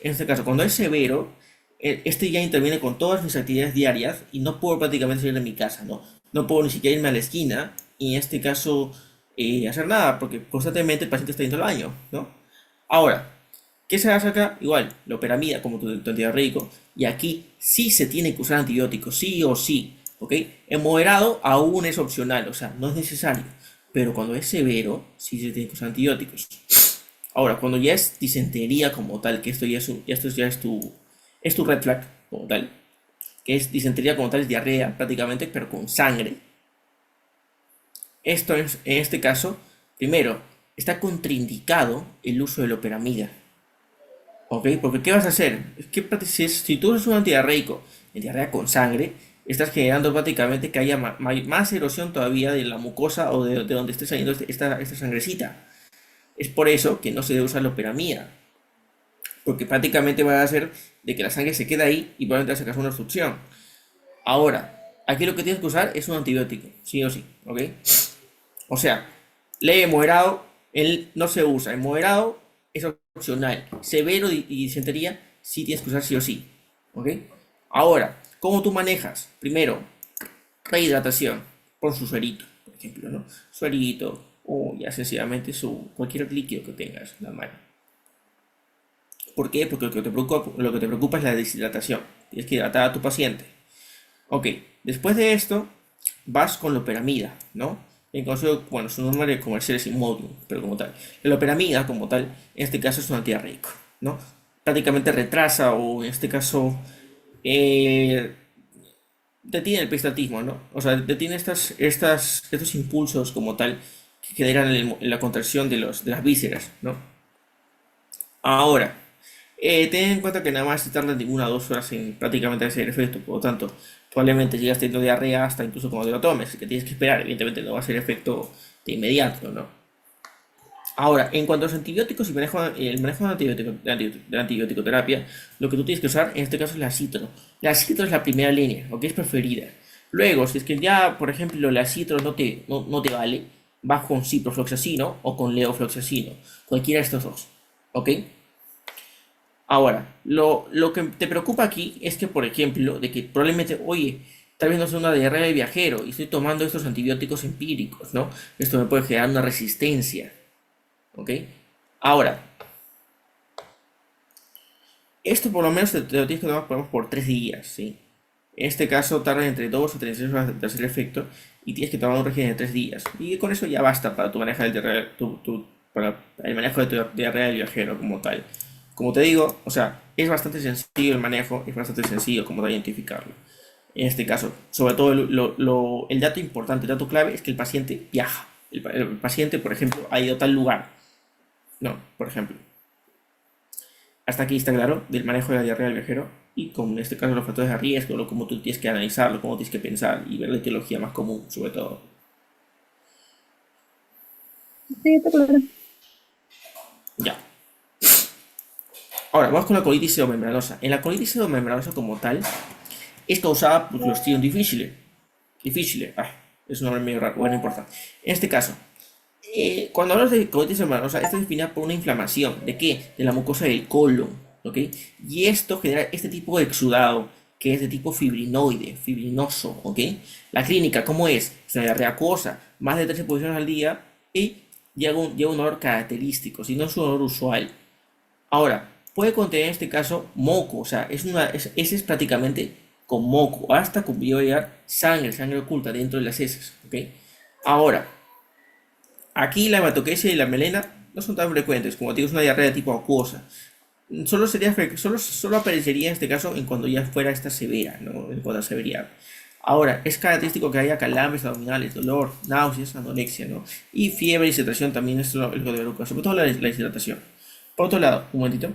En este caso, cuando es severo, este ya interviene con todas mis actividades diarias y no puedo prácticamente salir de mi casa, ¿no? No puedo ni siquiera irme a la esquina y en este caso hacer nada porque constantemente el paciente está yendo al baño, ¿no? Ahora, ¿qué se hace acá? Igual, loperamida como tu antidiarreico y aquí sí se tiene que usar antibióticos, sí o sí, ¿ok? En moderado aún es opcional, o sea, no es necesario, pero cuando es severo sí se tiene que usar antibióticos. Ahora, cuando ya es disentería como tal, que esto ya es tu red flag como tal, que es disentería como tal, es diarrea prácticamente, pero con sangre. Esto es, en este caso, primero, está contraindicado el uso de loperamida. ¿Ok? Porque ¿qué vas a hacer? Es que si tú eres un antidiarreico en diarrea con sangre, estás generando prácticamente que haya más erosión todavía de la mucosa o de donde esté saliendo esta sangrecita. Es por eso que no se debe usar la loperamida, porque prácticamente va a hacer de que la sangre se quede ahí y probablemente sacas una obstrucción. Ahora, aquí lo que tienes que usar es un antibiótico, sí o sí, ¿ok? O sea, leve moderado, él no se usa. En moderado es opcional. Severo y disentería sí tienes que usar sí o sí. ¿Ok? Ahora, ¿cómo tú manejas? Primero, rehidratación. Por su suerito, por ejemplo, ¿no? Suerito o ya sencillamente cualquier líquido que tengas en la mano. ¿Por qué? Porque lo que te preocupa es la deshidratación. Tienes que hidratar a tu paciente. Ok, después de esto vas con la loperamida, ¿no? En caso, bueno, su nombre comercial es Imodium, pero como tal. La loperamida, como tal, en este caso es un antidiarreico, ¿no? Prácticamente retrasa o en este caso eh, detiene el peestatismo, ¿no? O sea, detiene estos impulsos como tal que generan la contracción de las vísceras, ¿no? Ahora, ten en cuenta que nada más se tarda de 1 a 2 horas en prácticamente hacer efecto, por lo tanto, probablemente llegas teniendo diarrea hasta incluso cuando te lo tomes, que tienes que esperar, evidentemente no va a ser efecto de inmediato, ¿no? Ahora, en cuanto a los antibióticos y el manejo de la antibiótico-terapia, lo que tú tienes que usar en este caso es la citro. La citro es la primera línea, o que es preferida. Luego, si es que ya, por ejemplo, la citro no te vale, vas con ciprofloxacino o con levofloxacino, cualquiera de estos dos, ¿ok? Ahora, lo que te preocupa aquí es que, por ejemplo, de que probablemente, oye, tal vez no sea una diarrea de viajero y estoy tomando estos antibióticos empíricos, ¿no? Esto me puede generar una resistencia, ¿ok? Ahora, esto por lo menos te lo tienes que tomar por 3 días, ¿sí? En este caso tarda entre 2 o 36 horas de hacer efecto y tienes que tomar un régimen de 3 días. Y con eso ya basta para tu manejo del para el manejo de tu diarrea del viajero como tal. Como te digo, o sea, es bastante sencillo el manejo, es bastante sencillo como de identificarlo. En este caso, sobre todo el dato importante, el dato clave es que el paciente viaja. El paciente, por ejemplo, ha ido a tal lugar. No, por ejemplo. Hasta aquí está claro del manejo de la diarrea del viajero y con este caso los factores de riesgo, cómo tú tienes que analizarlo, cómo tienes que pensar y ver la etiología más común, sobre todo. Sí, está claro. Ya. Ahora, vamos con la colitis pseudomembranosa. En la colitis pseudomembranosa como tal, es causada por Clostridium difficile. Difficile, es un nombre medio raro, bueno, no importa. En este caso, cuando hablas de colitis membranosa, esta es definida por una inflamación. ¿De qué? De la mucosa del colon. ¿Ok? Y esto genera este tipo de exudado, que es de tipo fibrinoide, fibrinoso. ¿Ok? La clínica, ¿cómo es? Es una diarrea acuosa, más de 13 posiciones al día y lleva un olor característico, si no es un olor usual. Ahora, puede contener en este caso moco, o sea, ese es prácticamente con moco, hasta con llevar sangre oculta dentro de las heces. ¿Ok? Ahora, aquí la hematoquesia y la melena no son tan frecuentes, como te digo, es una diarrea de tipo acuosa. Solo aparecería en este caso en cuando ya fuera esta severa, ¿no? En cuanto a severidad. Ahora, es característico que haya calambres abdominales, dolor, náuseas, anorexia, ¿no? Y fiebre y deshidratación también es lo que debe ocurrir, sobre todo la deshidratación. Por otro lado, un momentito.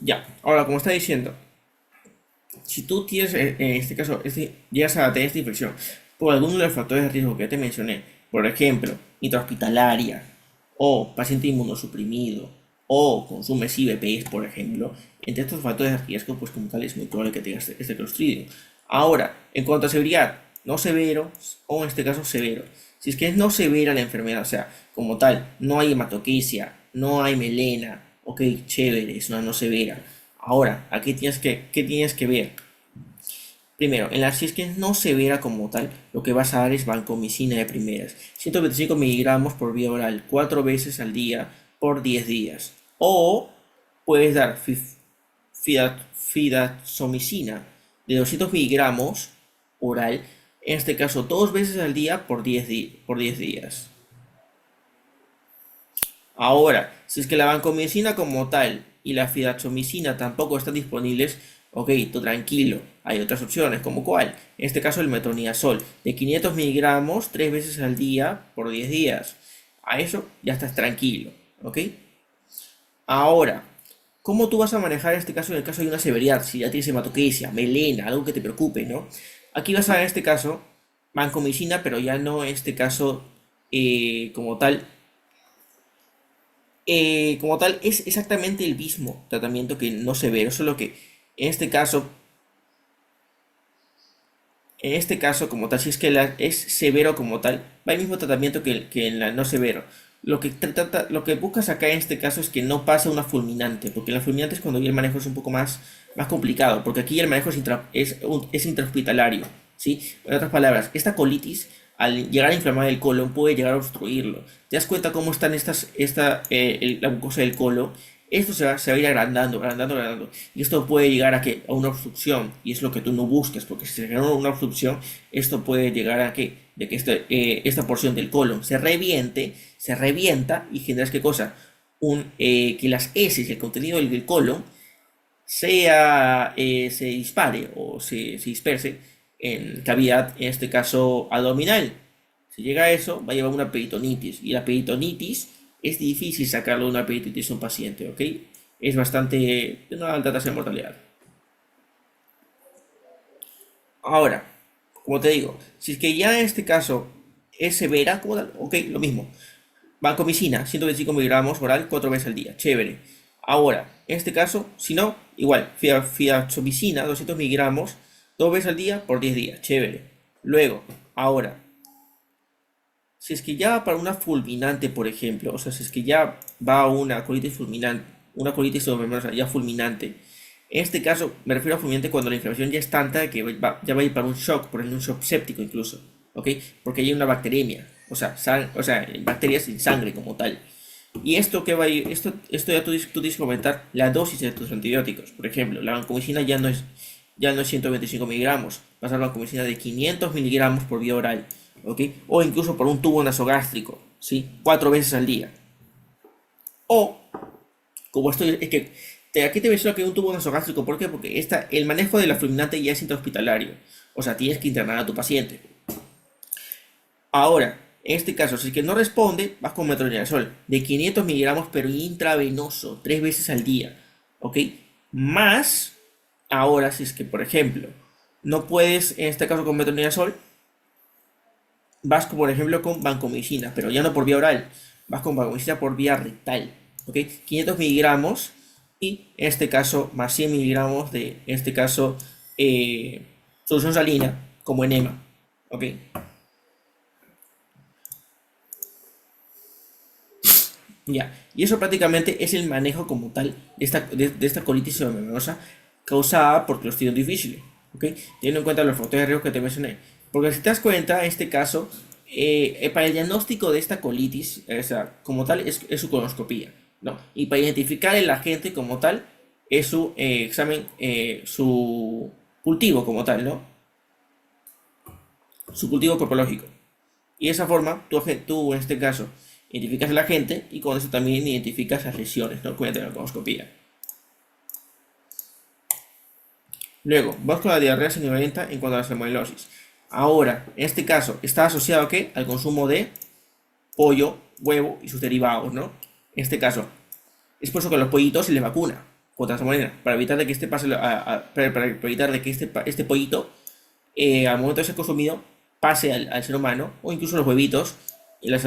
Ya, ahora, como está diciendo, si tú tienes, en este caso, llegas a tener esta infección por alguno de los factores de riesgo que ya te mencioné, por ejemplo, intrahospitalaria, o paciente inmunosuprimido, o consumes IVPs, por ejemplo, entre estos factores de riesgo, pues como tal es muy probable que tengas este Clostridium. Ahora, en cuanto a severidad, no severo, o en este caso severo. Si es que es no severa la enfermedad, o sea, como tal, no hay hematoquesia, no hay melena, ok, chévere, es una no severa. Ahora, aquí ¿qué tienes que ver? Primero, si es que no severa como tal, lo que vas a dar es vancomicina de primeras. 125 miligramos por vía oral, 4 veces al día por 10 días. O puedes dar fidaxomicina de 200 miligramos oral, en este caso 2 veces al día por 10 días. Ahora, si es que la vancomicina como tal y la fidaxomicina tampoco están disponibles, ok, tú tranquilo, hay otras opciones, como cuál, en este caso el metronidazol, de 500 miligramos 3 veces al día por 10 días. A eso ya estás tranquilo, ok. Ahora, ¿cómo tú vas a manejar este caso en el caso de una severidad? Si ya tienes hematoquesia, melena, algo que te preocupe, ¿no? Aquí vas a ver en este caso vancomicina, pero ya no en este caso como tal como tal, es exactamente el mismo tratamiento que no severo, solo que en este caso, como tal, si es que es severo como tal, va el mismo tratamiento que en la no severo. Lo que buscas acá en este caso es que no pase una fulminante, porque la fulminante es cuando ya el manejo es un poco más complicado, porque aquí el manejo es intrahospitalario, ¿sí? En otras palabras, esta colitis, al llegar a inflamar el colon, puede llegar a obstruirlo. ¿Te das cuenta cómo están la mucosa del colon? Esto se va a ir agrandando, agrandando, agrandando. Y esto puede llegar a una obstrucción. Y es lo que tú no buscas, porque si se genera una obstrucción, esto puede llegar de que esta porción del colon se revienta y generas qué cosa? Que las heces y el contenido del colon se dispare o se disperse en cavidad, en este caso abdominal. Si llega a eso, va a llevar una peritonitis. Y la peritonitis es difícil sacarlo de una peritonitis a un paciente, ¿ok? Es bastante de una alta tasa de mortalidad. Ahora, como te digo, si es que ya en este caso es severa, ok, lo mismo. Vancomicina, 125 miligramos oral 4 veces al día. Chévere. Ahora, en este caso, si no, igual, fidaxomicina, 200 miligramos 2 veces al día por 10 días. Chévere. Luego, ahora, si es que ya va para una fulminante, por ejemplo, o sea, si es que ya va a una colitis fulminante, una colitis ya fulminante, en este caso me refiero a fulminante cuando la inflamación ya es tanta que ya va a ir para un shock, por ejemplo, un shock séptico incluso, ¿ok? Porque hay una bacteremia, o sea, bacterias en sangre como tal. Y esto que va a ir, esto ya tú tienes que comentar la dosis de tus antibióticos. Por ejemplo, la vancomicina ya no es 125 miligramos, va a ser la vancomicina de 500 miligramos por vía oral, ¿ok? O incluso por un tubo nasogástrico, ¿sí? 4 veces al día. O, como esto es que aquí te menciono que hay un tubo nasogástrico, ¿por qué? Porque el manejo de la fulminante ya es intrahospitalario, o sea, tienes que internar a tu paciente. Ahora, en este caso, si es que no responde, vas con metronidazol de 500 miligramos, pero intravenoso, 3 veces al día, ¿ok? Más, ahora, si es que, por ejemplo, no puedes, en este caso con metronidazol, vas, por ejemplo, con vancomicina, pero ya no por vía oral, vas con vancomicina por vía rectal, ¿ok? 500 miligramos y, en este caso, más 100 miligramos de, en este caso, solución salina, como enema, ¿ok? Ya, y eso prácticamente es el manejo como tal de esta colitis membranosa causada por Clostridium difficile, ¿ok? Teniendo en cuenta los factores de riesgo que te mencioné. Porque si te das cuenta, en este caso, para el diagnóstico de esta colitis, o sea, como tal, es su colonoscopía, ¿no? Y para identificar el agente como tal, es su examen, su cultivo como tal, ¿no? Su cultivo corpológico. Y de esa forma, tú en este caso, identificas al agente y con eso también identificas las lesiones, ¿no? Con la colonoscopía. Luego, vas con la diarrea sanguinolenta en cuanto a la salmonelosis. Ahora, en este caso, está asociado ¿a qué? Al consumo de pollo, huevo y sus derivados, ¿no? En este caso, es por eso que a los pollitos se les vacuna contra la salmonela, para evitar de que para evitar de que este pollito al momento de ser consumido pase al ser humano, o incluso los huevitos. La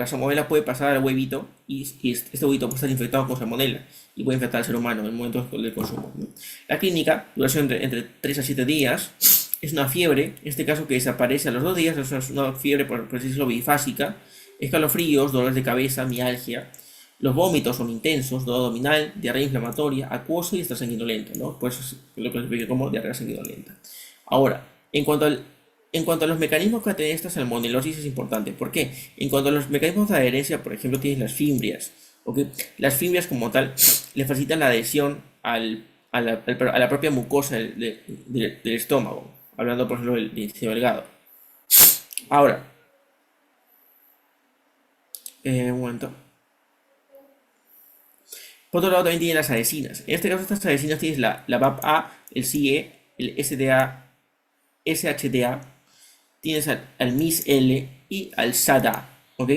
salmonela puede pasar al huevito y este huevito puede estar infectado con salmonela y puede infectar al ser humano en el momento del consumo, ¿no? La clínica, duración entre 3 a 7 días, es una fiebre, en este caso que desaparece a los 2 días, es una fiebre, por decirlo, bifásica, escalofríos, dolores de cabeza, mialgia. Los vómitos son intensos, dolor abdominal, diarrea inflamatoria, acuosa y estar sanguinolento, ¿no? Pues es lo que se explica como diarrea sanguinolenta. Ahora, en cuanto a los mecanismos que tiene esta salmonelosis es importante. ¿Por qué? En cuanto a los mecanismos de adherencia, por ejemplo, tienes las fimbrias. ¿Ok? Las fimbrias como tal le facilitan la adhesión a la propia mucosa del estómago. Hablando, por ejemplo, del intestino delgado. Ahora, un momento. Por otro lado, también tienes las adhesinas. En este caso, estas adhesinas tienes la VAP-A, el CIE, el SDA, SHDA, tienes al MIS-L y al SADA, ¿ok?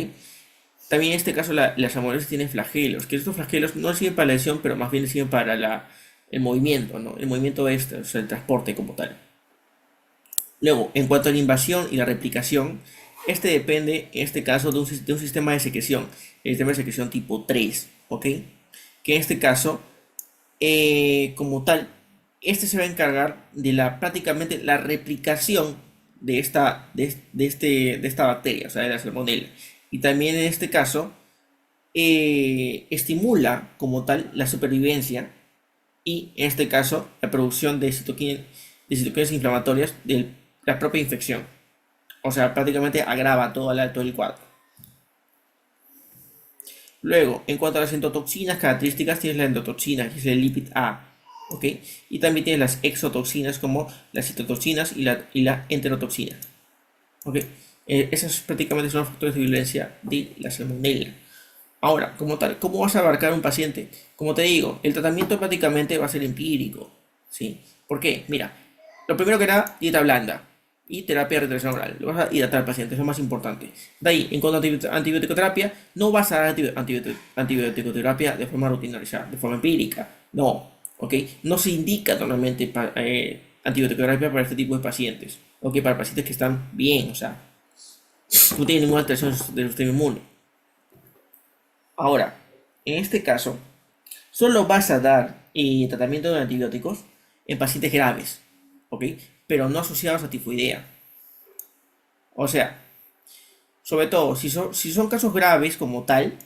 También en este caso las amorosas tienen flagelos, que estos flagelos no sirven para la lesión, pero más bien sirven para el movimiento, ¿no? El movimiento este, o sea, el transporte como tal. Luego, en cuanto a la invasión y la replicación, este depende, en este caso, de un sistema de secreción, el sistema de secreción tipo 3, ¿ok? Que en este caso, como tal, este se va a encargar de prácticamente la replicación de esta bacteria, o sea, de la salmonella. Y también en este caso, estimula como tal la supervivencia y en este caso la producción de citoquinas inflamatorias de la propia infección. O sea, prácticamente agrava todo el cuadro. Luego, en cuanto a las endotoxinas características, tienes la endotoxina, que es el lipid A, ¿ok? Y también tienes las exotoxinas como las citotoxinas y la enterotoxina, ¿ok? Esas prácticamente son los factores de violencia de la salmonella. Ahora, como tal, ¿cómo vas a abarcar un paciente? Como te digo, el tratamiento prácticamente va a ser empírico, ¿sí? ¿Por qué? Mira, lo primero que era dieta blanda y terapia de retención oral. Lo vas a hidratar al paciente, es lo más importante. De ahí, en cuanto a antibiótico-terapia, no vas a dar antibiótico-terapia de forma rutinaria, de forma empírica. No, ¿ok? No se indica normalmente antibiótico-terapia para este tipo de pacientes, ¿ok? Para pacientes que están bien, o sea, no tienen ninguna alteración del sistema inmune. Ahora, en este caso, solo vas a dar tratamiento de antibióticos en pacientes graves, ¿ok? Pero no asociados a tifoidea. O sea, sobre todo, si son casos graves como tal,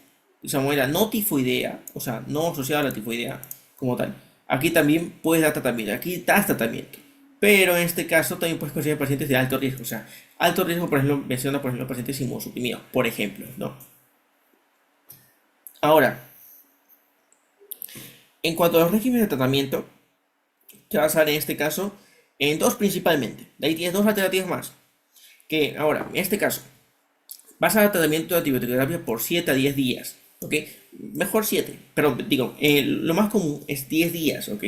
salmonella no tifoidea, o sea, no asociada a la tifoidea como tal, aquí también puedes dar tratamiento, aquí das tratamiento. Pero en este caso también puedes considerar pacientes de alto riesgo, o sea, alto riesgo, por ejemplo, menciona por ejemplo pacientes inmunosuprimidos, por ejemplo, ¿no? Ahora, en cuanto a los regímenes de tratamiento, te vas a dar en este caso en dos principalmente. De ahí tienes dos alternativas más. Que ahora, en este caso, vas a dar tratamiento de antibioterapia por 7 a 10 días. ¿Ok? Mejor 7. Pero digo, lo más común es 10 días. ¿Ok?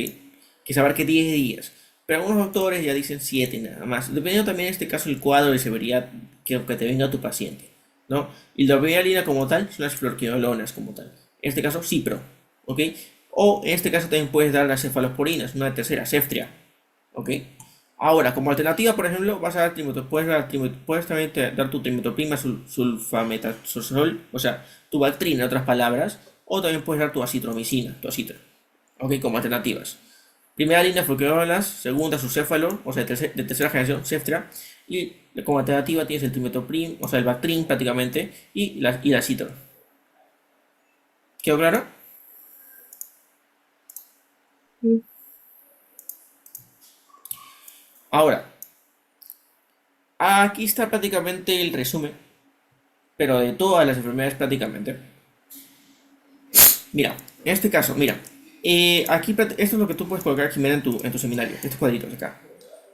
Que saber que 10 días. Pero algunos autores ya dicen 7 nada más. Dependiendo también en este caso el cuadro de severidad que te venga tu paciente. ¿No? Y la primera línea como tal son las fluoroquinolonas como tal. En este caso, Cipro. ¿Ok? O en este caso también puedes dar las cefalosporinas, una tercera, Ceftria. ¿Ok? Ahora, como alternativa, por ejemplo, vas a dar puedes también dar tu trimetoprima sulfametazosol, o sea, tu Bactrina, en otras palabras, o también puedes dar tu acitromicina, tu acitra, ¿ok? Como alternativas. Primera línea, fluoroquinolonas, segunda, sucéfalo, o sea, de tercera generación, Ceftria, y como alternativa tienes el trimetoprim, o sea, el Bactrin prácticamente, y la citro. ¿Quedó claro? Sí. Ahora, aquí está prácticamente el resumen, pero de todas las enfermedades prácticamente. Mira, en este caso, mira, aquí esto es lo que tú puedes colocar, Jimena, en tu seminario, estos cuadritos acá.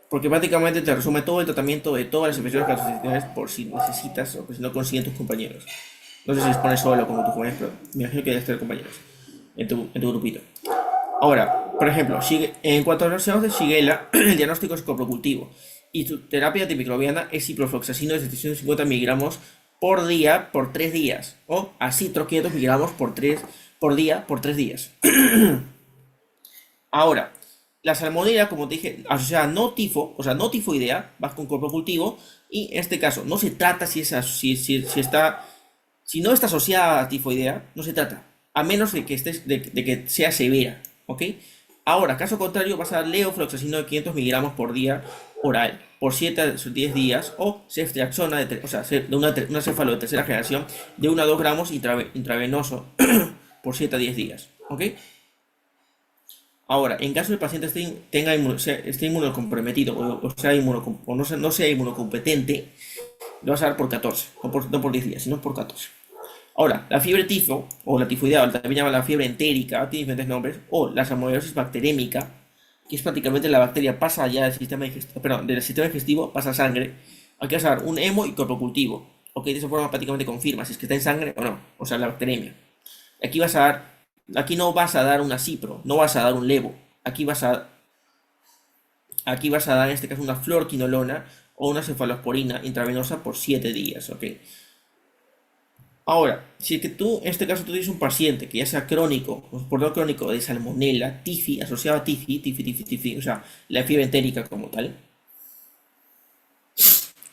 Porque prácticamente te resume todo el tratamiento de todas las infecciones gastrointestinales por si necesitas o por si no consiguen tus compañeros. No sé si dispones solo como tus compañeros, pero me imagino que debes tener compañeros en tu grupito. Ahora, por ejemplo, en cuanto a los de Shigella, el diagnóstico es coprocultivo y su terapia antimicrobiana es ciprofloxacino de 750 miligramos por día por 3 días o acitro 500 miligramos por día por 3 días. Ahora, la salmonella, como te dije, asociada no tifo, o sea, no tifoidea, vas con coprocultivo y en este caso no se trata si no está asociada a tifoidea, no se trata, a menos de que sea severa, ¿ok? Ahora, caso contrario, vas a dar levofloxacino de 500 miligramos por día oral, por 7 a 10 días, o ceftriaxona, o sea, una céfalo de tercera generación, de 1 a 2 gramos intravenoso por 7 a 10 días, ¿ok? Ahora, en caso del paciente esté inmunocomprometido o no sea inmunocompetente, lo vas a dar por 14, no por 10 días, sino por 14. Ahora, la fiebre tifo, o la tifoidea, o también llamada la fiebre entérica, tiene diferentes nombres, o la salmonellosis bacterémica, que es prácticamente la bacteria pasa allá del sistema digestivo, pasa a sangre. Aquí vas a dar un hemo y coprocultivo, ok, de esa forma prácticamente confirma si es que está en sangre o no, o sea, la bacteremia. Aquí vas a dar Aquí no vas a dar una cipro, no vas a dar un levo. Aquí vas a dar en este caso una fluoroquinolona o una cefalosporina intravenosa por 7 días, ¿ok? Ahora, si es que tú, en este caso tú tienes un paciente que ya sea crónico, o portador crónico de salmonella, tifi, asociado a tifi, o sea, la fiebre entérica como tal,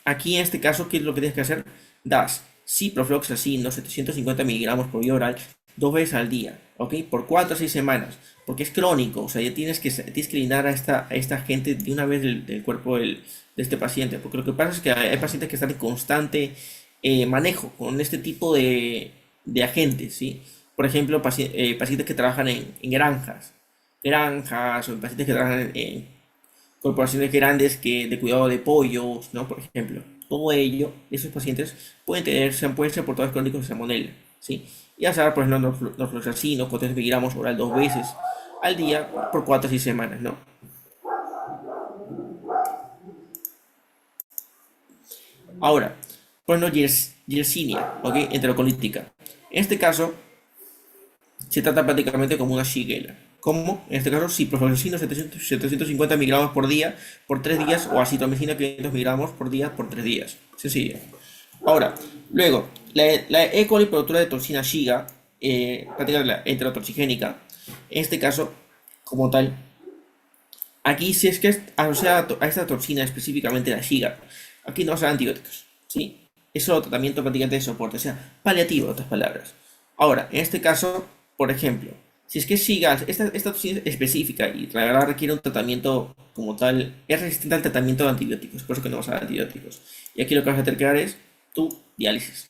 aquí en este caso, ¿qué es lo que tienes que hacer? Das ciprofloxacin, 750 miligramos por vía oral, 2 veces al día, ¿ok? Por 4 a 6 semanas, porque es crónico, o sea, ya tienes que eliminar a esta gente de una vez del cuerpo de este paciente, porque lo que pasa es que hay pacientes que están en constante manejo con este tipo de agentes, ¿sí? Por ejemplo, pacientes que trabajan en granjas, o pacientes que trabajan en corporaciones grandes de cuidado de pollos, ¿no? Por ejemplo, todo ello, esos pacientes pueden ser portadores crónicos de salmonella, ¿sí? Y hacer, por ejemplo, norfloxacino, 400 miligramos oral 2 veces al día por 4 a 6 semanas, ¿no? Ahora, por ejemplo, Yersinia, ¿ok? Enterocolítica. En este caso, se trata prácticamente como una shigella. Como, en este caso, ciprofloxacino 750 miligramos por día por 3 días o acitromicina 500 miligramos por día por 3 días. Sencillo. Ahora, luego, la E. coli productora de toxina Shiga, prácticamente la enterotoxigénica, en este caso, como tal, aquí si es que es asociada a esta toxina específicamente la Shiga, aquí no se dan antibióticos, ¿sí? Es solo tratamiento prácticamente de soporte, o sea, paliativo, en otras palabras. Ahora, en este caso, por ejemplo, si es que Shiga, esta toxina es específica y la verdad requiere un tratamiento como tal, es resistente al tratamiento de antibióticos, por eso que no vas a dar antibióticos. Y aquí lo que vas a tener que dar es tu diálisis.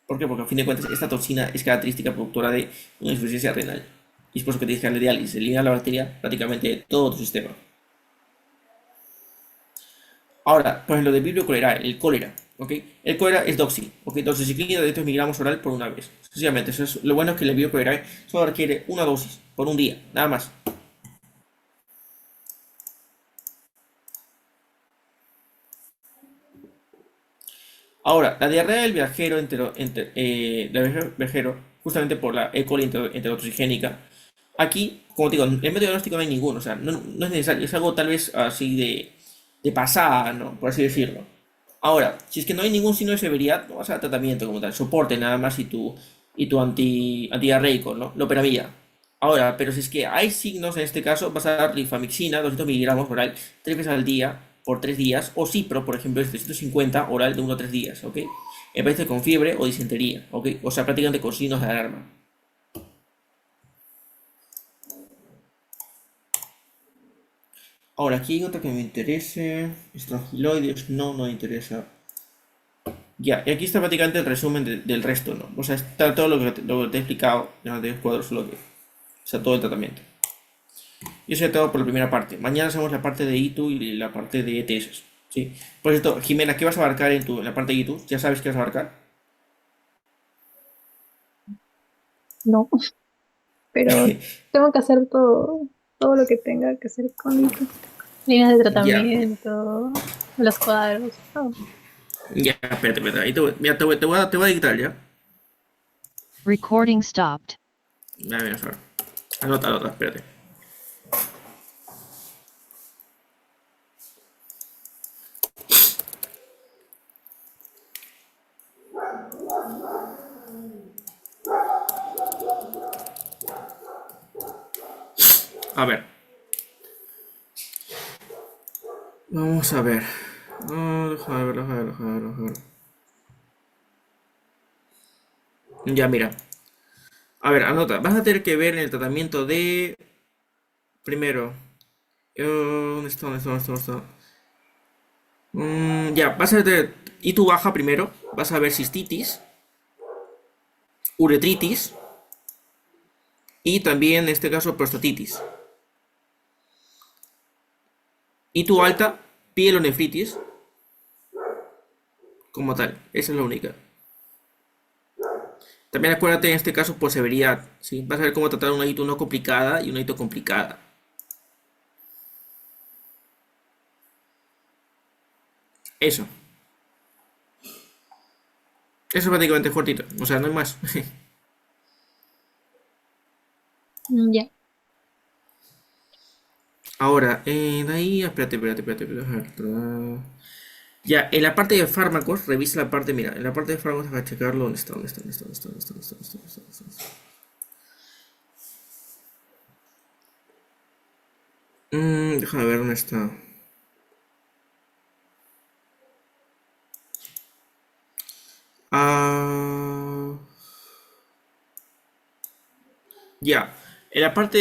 ¿Por qué? Porque a fin de cuentas esta toxina es característica productora de una insuficiencia renal. Y es por eso que tienes que darle diálisis, elimina la bacteria prácticamente de todo tu sistema. Ahora, por ejemplo, de Vibrio cholerae, el cólera, ¿ok? El cólera es doxi, ¿ok? Doxiciclina de 3 miligramos oral por una vez. Sencillamente, eso es, lo bueno es que el Vibrio cholerae solo requiere una dosis por un día, nada más. Ahora, la diarrea del viajero, justamente por la E. coli enterotoxigénica, aquí, como te digo, en método diagnóstico no hay ninguno, o sea, no es necesario, es algo tal vez así de pasada, ¿no? Por así decirlo. Ahora, si es que no hay ningún signo de severidad, no vas a dar tratamiento como tal, soporte nada más y tu antidiarreico, ¿no? Loperamida. Ahora, pero si es que hay signos, en este caso, vas a dar rifamixina, 200 miligramos oral, 3 veces al día, por 3 días, o cipro, por ejemplo, es 350 oral de 1 a 3 días, ¿ok? En vez de con fiebre o disentería, ¿ok? O sea, prácticamente con signos de alarma. Ahora, aquí hay otra que me interese. Estrangiloides, no, no me interesa. Ya, y aquí está prácticamente el resumen del resto, ¿no? O sea, está todo lo que te he explicado en los anteriores cuadros, solo que, o sea, todo el tratamiento. Y eso es todo por la primera parte. Mañana hacemos la parte de ITU y la parte de ETS. ¿Sí? Por cierto, Jimena, ¿qué vas a abarcar en la parte de ITU? ¿Ya sabes qué vas a abarcar? No, pero tengo que hacer todo lo que tenga que hacer con ITU. Líneas de Ya, tratamiento, los cuadros, todo. ya, espérate. Ahí mira, te voy a dictar, ¿ya? Recording stopped. A ver, a ver. Anota, espérate. A ver, vamos a ver. Déjame ver. Ya, mira. A ver, anota. Vas a tener que ver en el tratamiento de... Primero. ¿Dónde está? Ya, vas a ver... Y tu baja primero. Vas a ver cistitis, uretritis y también en este caso prostatitis. Y tu alta, pielonefritis como tal. Esa es la única. También acuérdate en este caso por severidad. ¿Sí? Vas a ver cómo tratar una hito no complicada y una hito complicada. Eso. Eso es prácticamente cortito. O sea, no hay más. Ya. Ahora, de ahí, espérate, a ver, ya, en la parte de fármacos, revisa la parte, mira, en la parte de fármacos, a checarlo, ¿dónde está? Déjame ver dónde está. Ah, ya. En la parte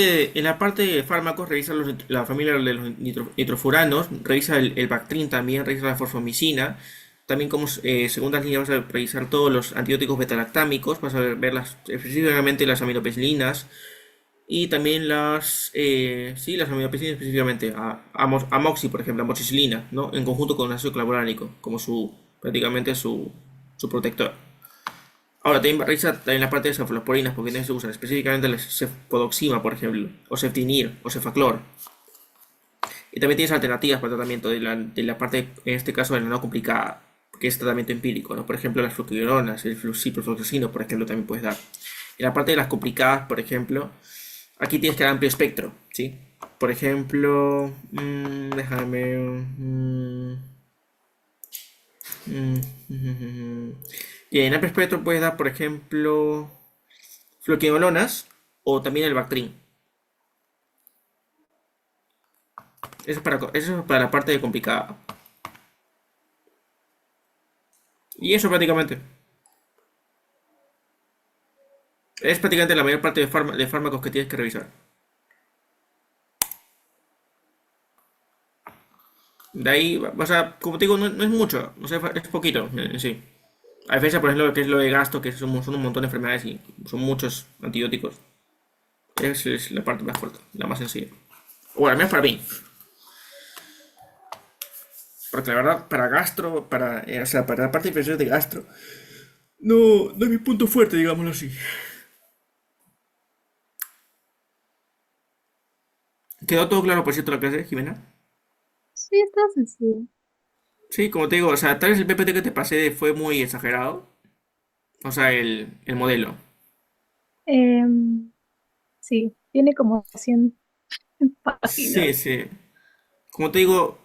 de fármacos, revisa la familia de los nitrofuranos, revisa el Bactrim también, revisa la fosfomicina. También como segundas líneas vas a revisar todos los antibióticos betalactámicos, vas a ver específicamente las aminopecilinas y también sí, las aminopecilinas específicamente, amoxi, por ejemplo, amoxicilina, ¿no? En conjunto con ácido clavulánico, como prácticamente su protector. Ahora, también revisa también la parte de cefalosporinas, porque también se usan específicamente la cefodoxima, por ejemplo, o ceftinir, o cefaclor. Y también tienes alternativas para tratamiento de la parte, en este caso, de la no complicada, que es tratamiento empírico, ¿no? Por ejemplo, las fluocinolonas, el ciprofloxacino, por ejemplo, también puedes dar. En la parte de las complicadas, por ejemplo, aquí tienes que dar amplio espectro, ¿sí? Por ejemplo, déjame... mm, y en amplio espectro puedes dar, por ejemplo, fluoquinolonas o también el Bactrim. Eso es para la parte de complicada. Y eso prácticamente. Es prácticamente la mayor parte de fármacos que tienes que revisar. De ahí, o sea, como te digo, no es mucho, o sea, es poquito en sí. A diferencia, por ejemplo, que es lo de gasto, que son un montón de enfermedades y son muchos antibióticos. Es la parte más fuerte, la más sencilla. Bueno, al menos para mí. Porque la verdad, para gastro, o sea, para la parte de infecciones de gastro, no es mi punto fuerte, digámoslo así. ¿Quedó todo claro, por cierto, la clase, Jimena? Sí, está sencillo. Sí, como te digo, o sea, tal vez el PPT que te pasé fue muy exagerado. O sea, el modelo. Em, sí, tiene como 100 Sí, páginas. sí. Como te digo,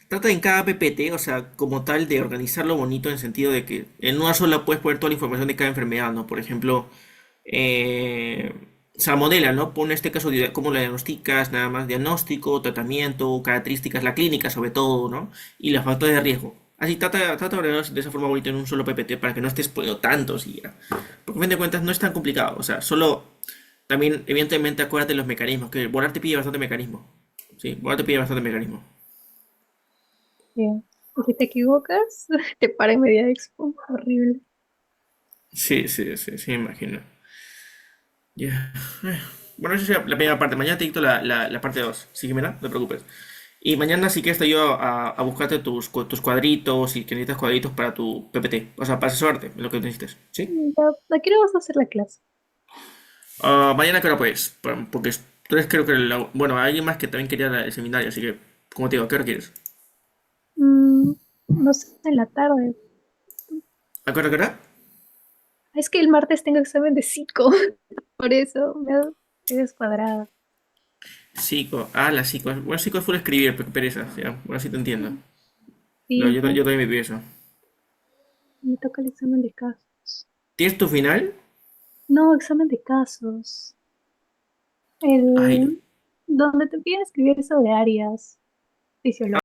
trata en cada PPT, o sea, como tal, de organizarlo bonito en el sentido de que en una sola puedes poner toda la información de cada enfermedad, ¿no? Por ejemplo, eh, salmonela, ¿no? Pone este caso de cómo la diagnosticas, nada más diagnóstico, tratamiento, características, la clínica sobre todo, ¿no? Y los factores de riesgo. Así trata de ordenarlos de esa forma bonita en un solo PPT para que no estés poniendo tantos y ya. Porque a fin de cuentas no es tan complicado, o sea, solo también, evidentemente, acuérdate de los mecanismos, que volar te pide bastante mecanismo. Sí, volar te pide bastante mecanismo. Bien. Y si te equivocas, te para en media expo. Horrible. Sí, sí, sí, sí, me imagino. Ya. Bueno, esa es la primera parte. Mañana te dicto la parte 2. Síguemela, no te preocupes. Y mañana sí que estoy yo a buscarte tus cuadritos y que necesitas cuadritos para tu PPT. O sea, para asesorarte en lo que necesites. ¿Sí? ¿A qué hora vas a hacer la clase? Mañana, ¿qué hora puedes? Porque tú eres, creo que. Bueno, hay alguien más que también quería el seminario, así que, como te digo, ¿qué hora quieres? Mm, no sé, en la tarde. ¿A qué hora? Es que el martes tengo examen de psico, por eso estoy descuadrada. Psico. Ah, la psico. Bueno, psico es full escribir, pereza. Ya. Bueno, sí te entiendo. Sí, Yo también viví eso. me toca el examen de casos. ¿Tienes tu final? No, examen de casos. Ay, El donde te piden escribir sobre áreas fisiológicas.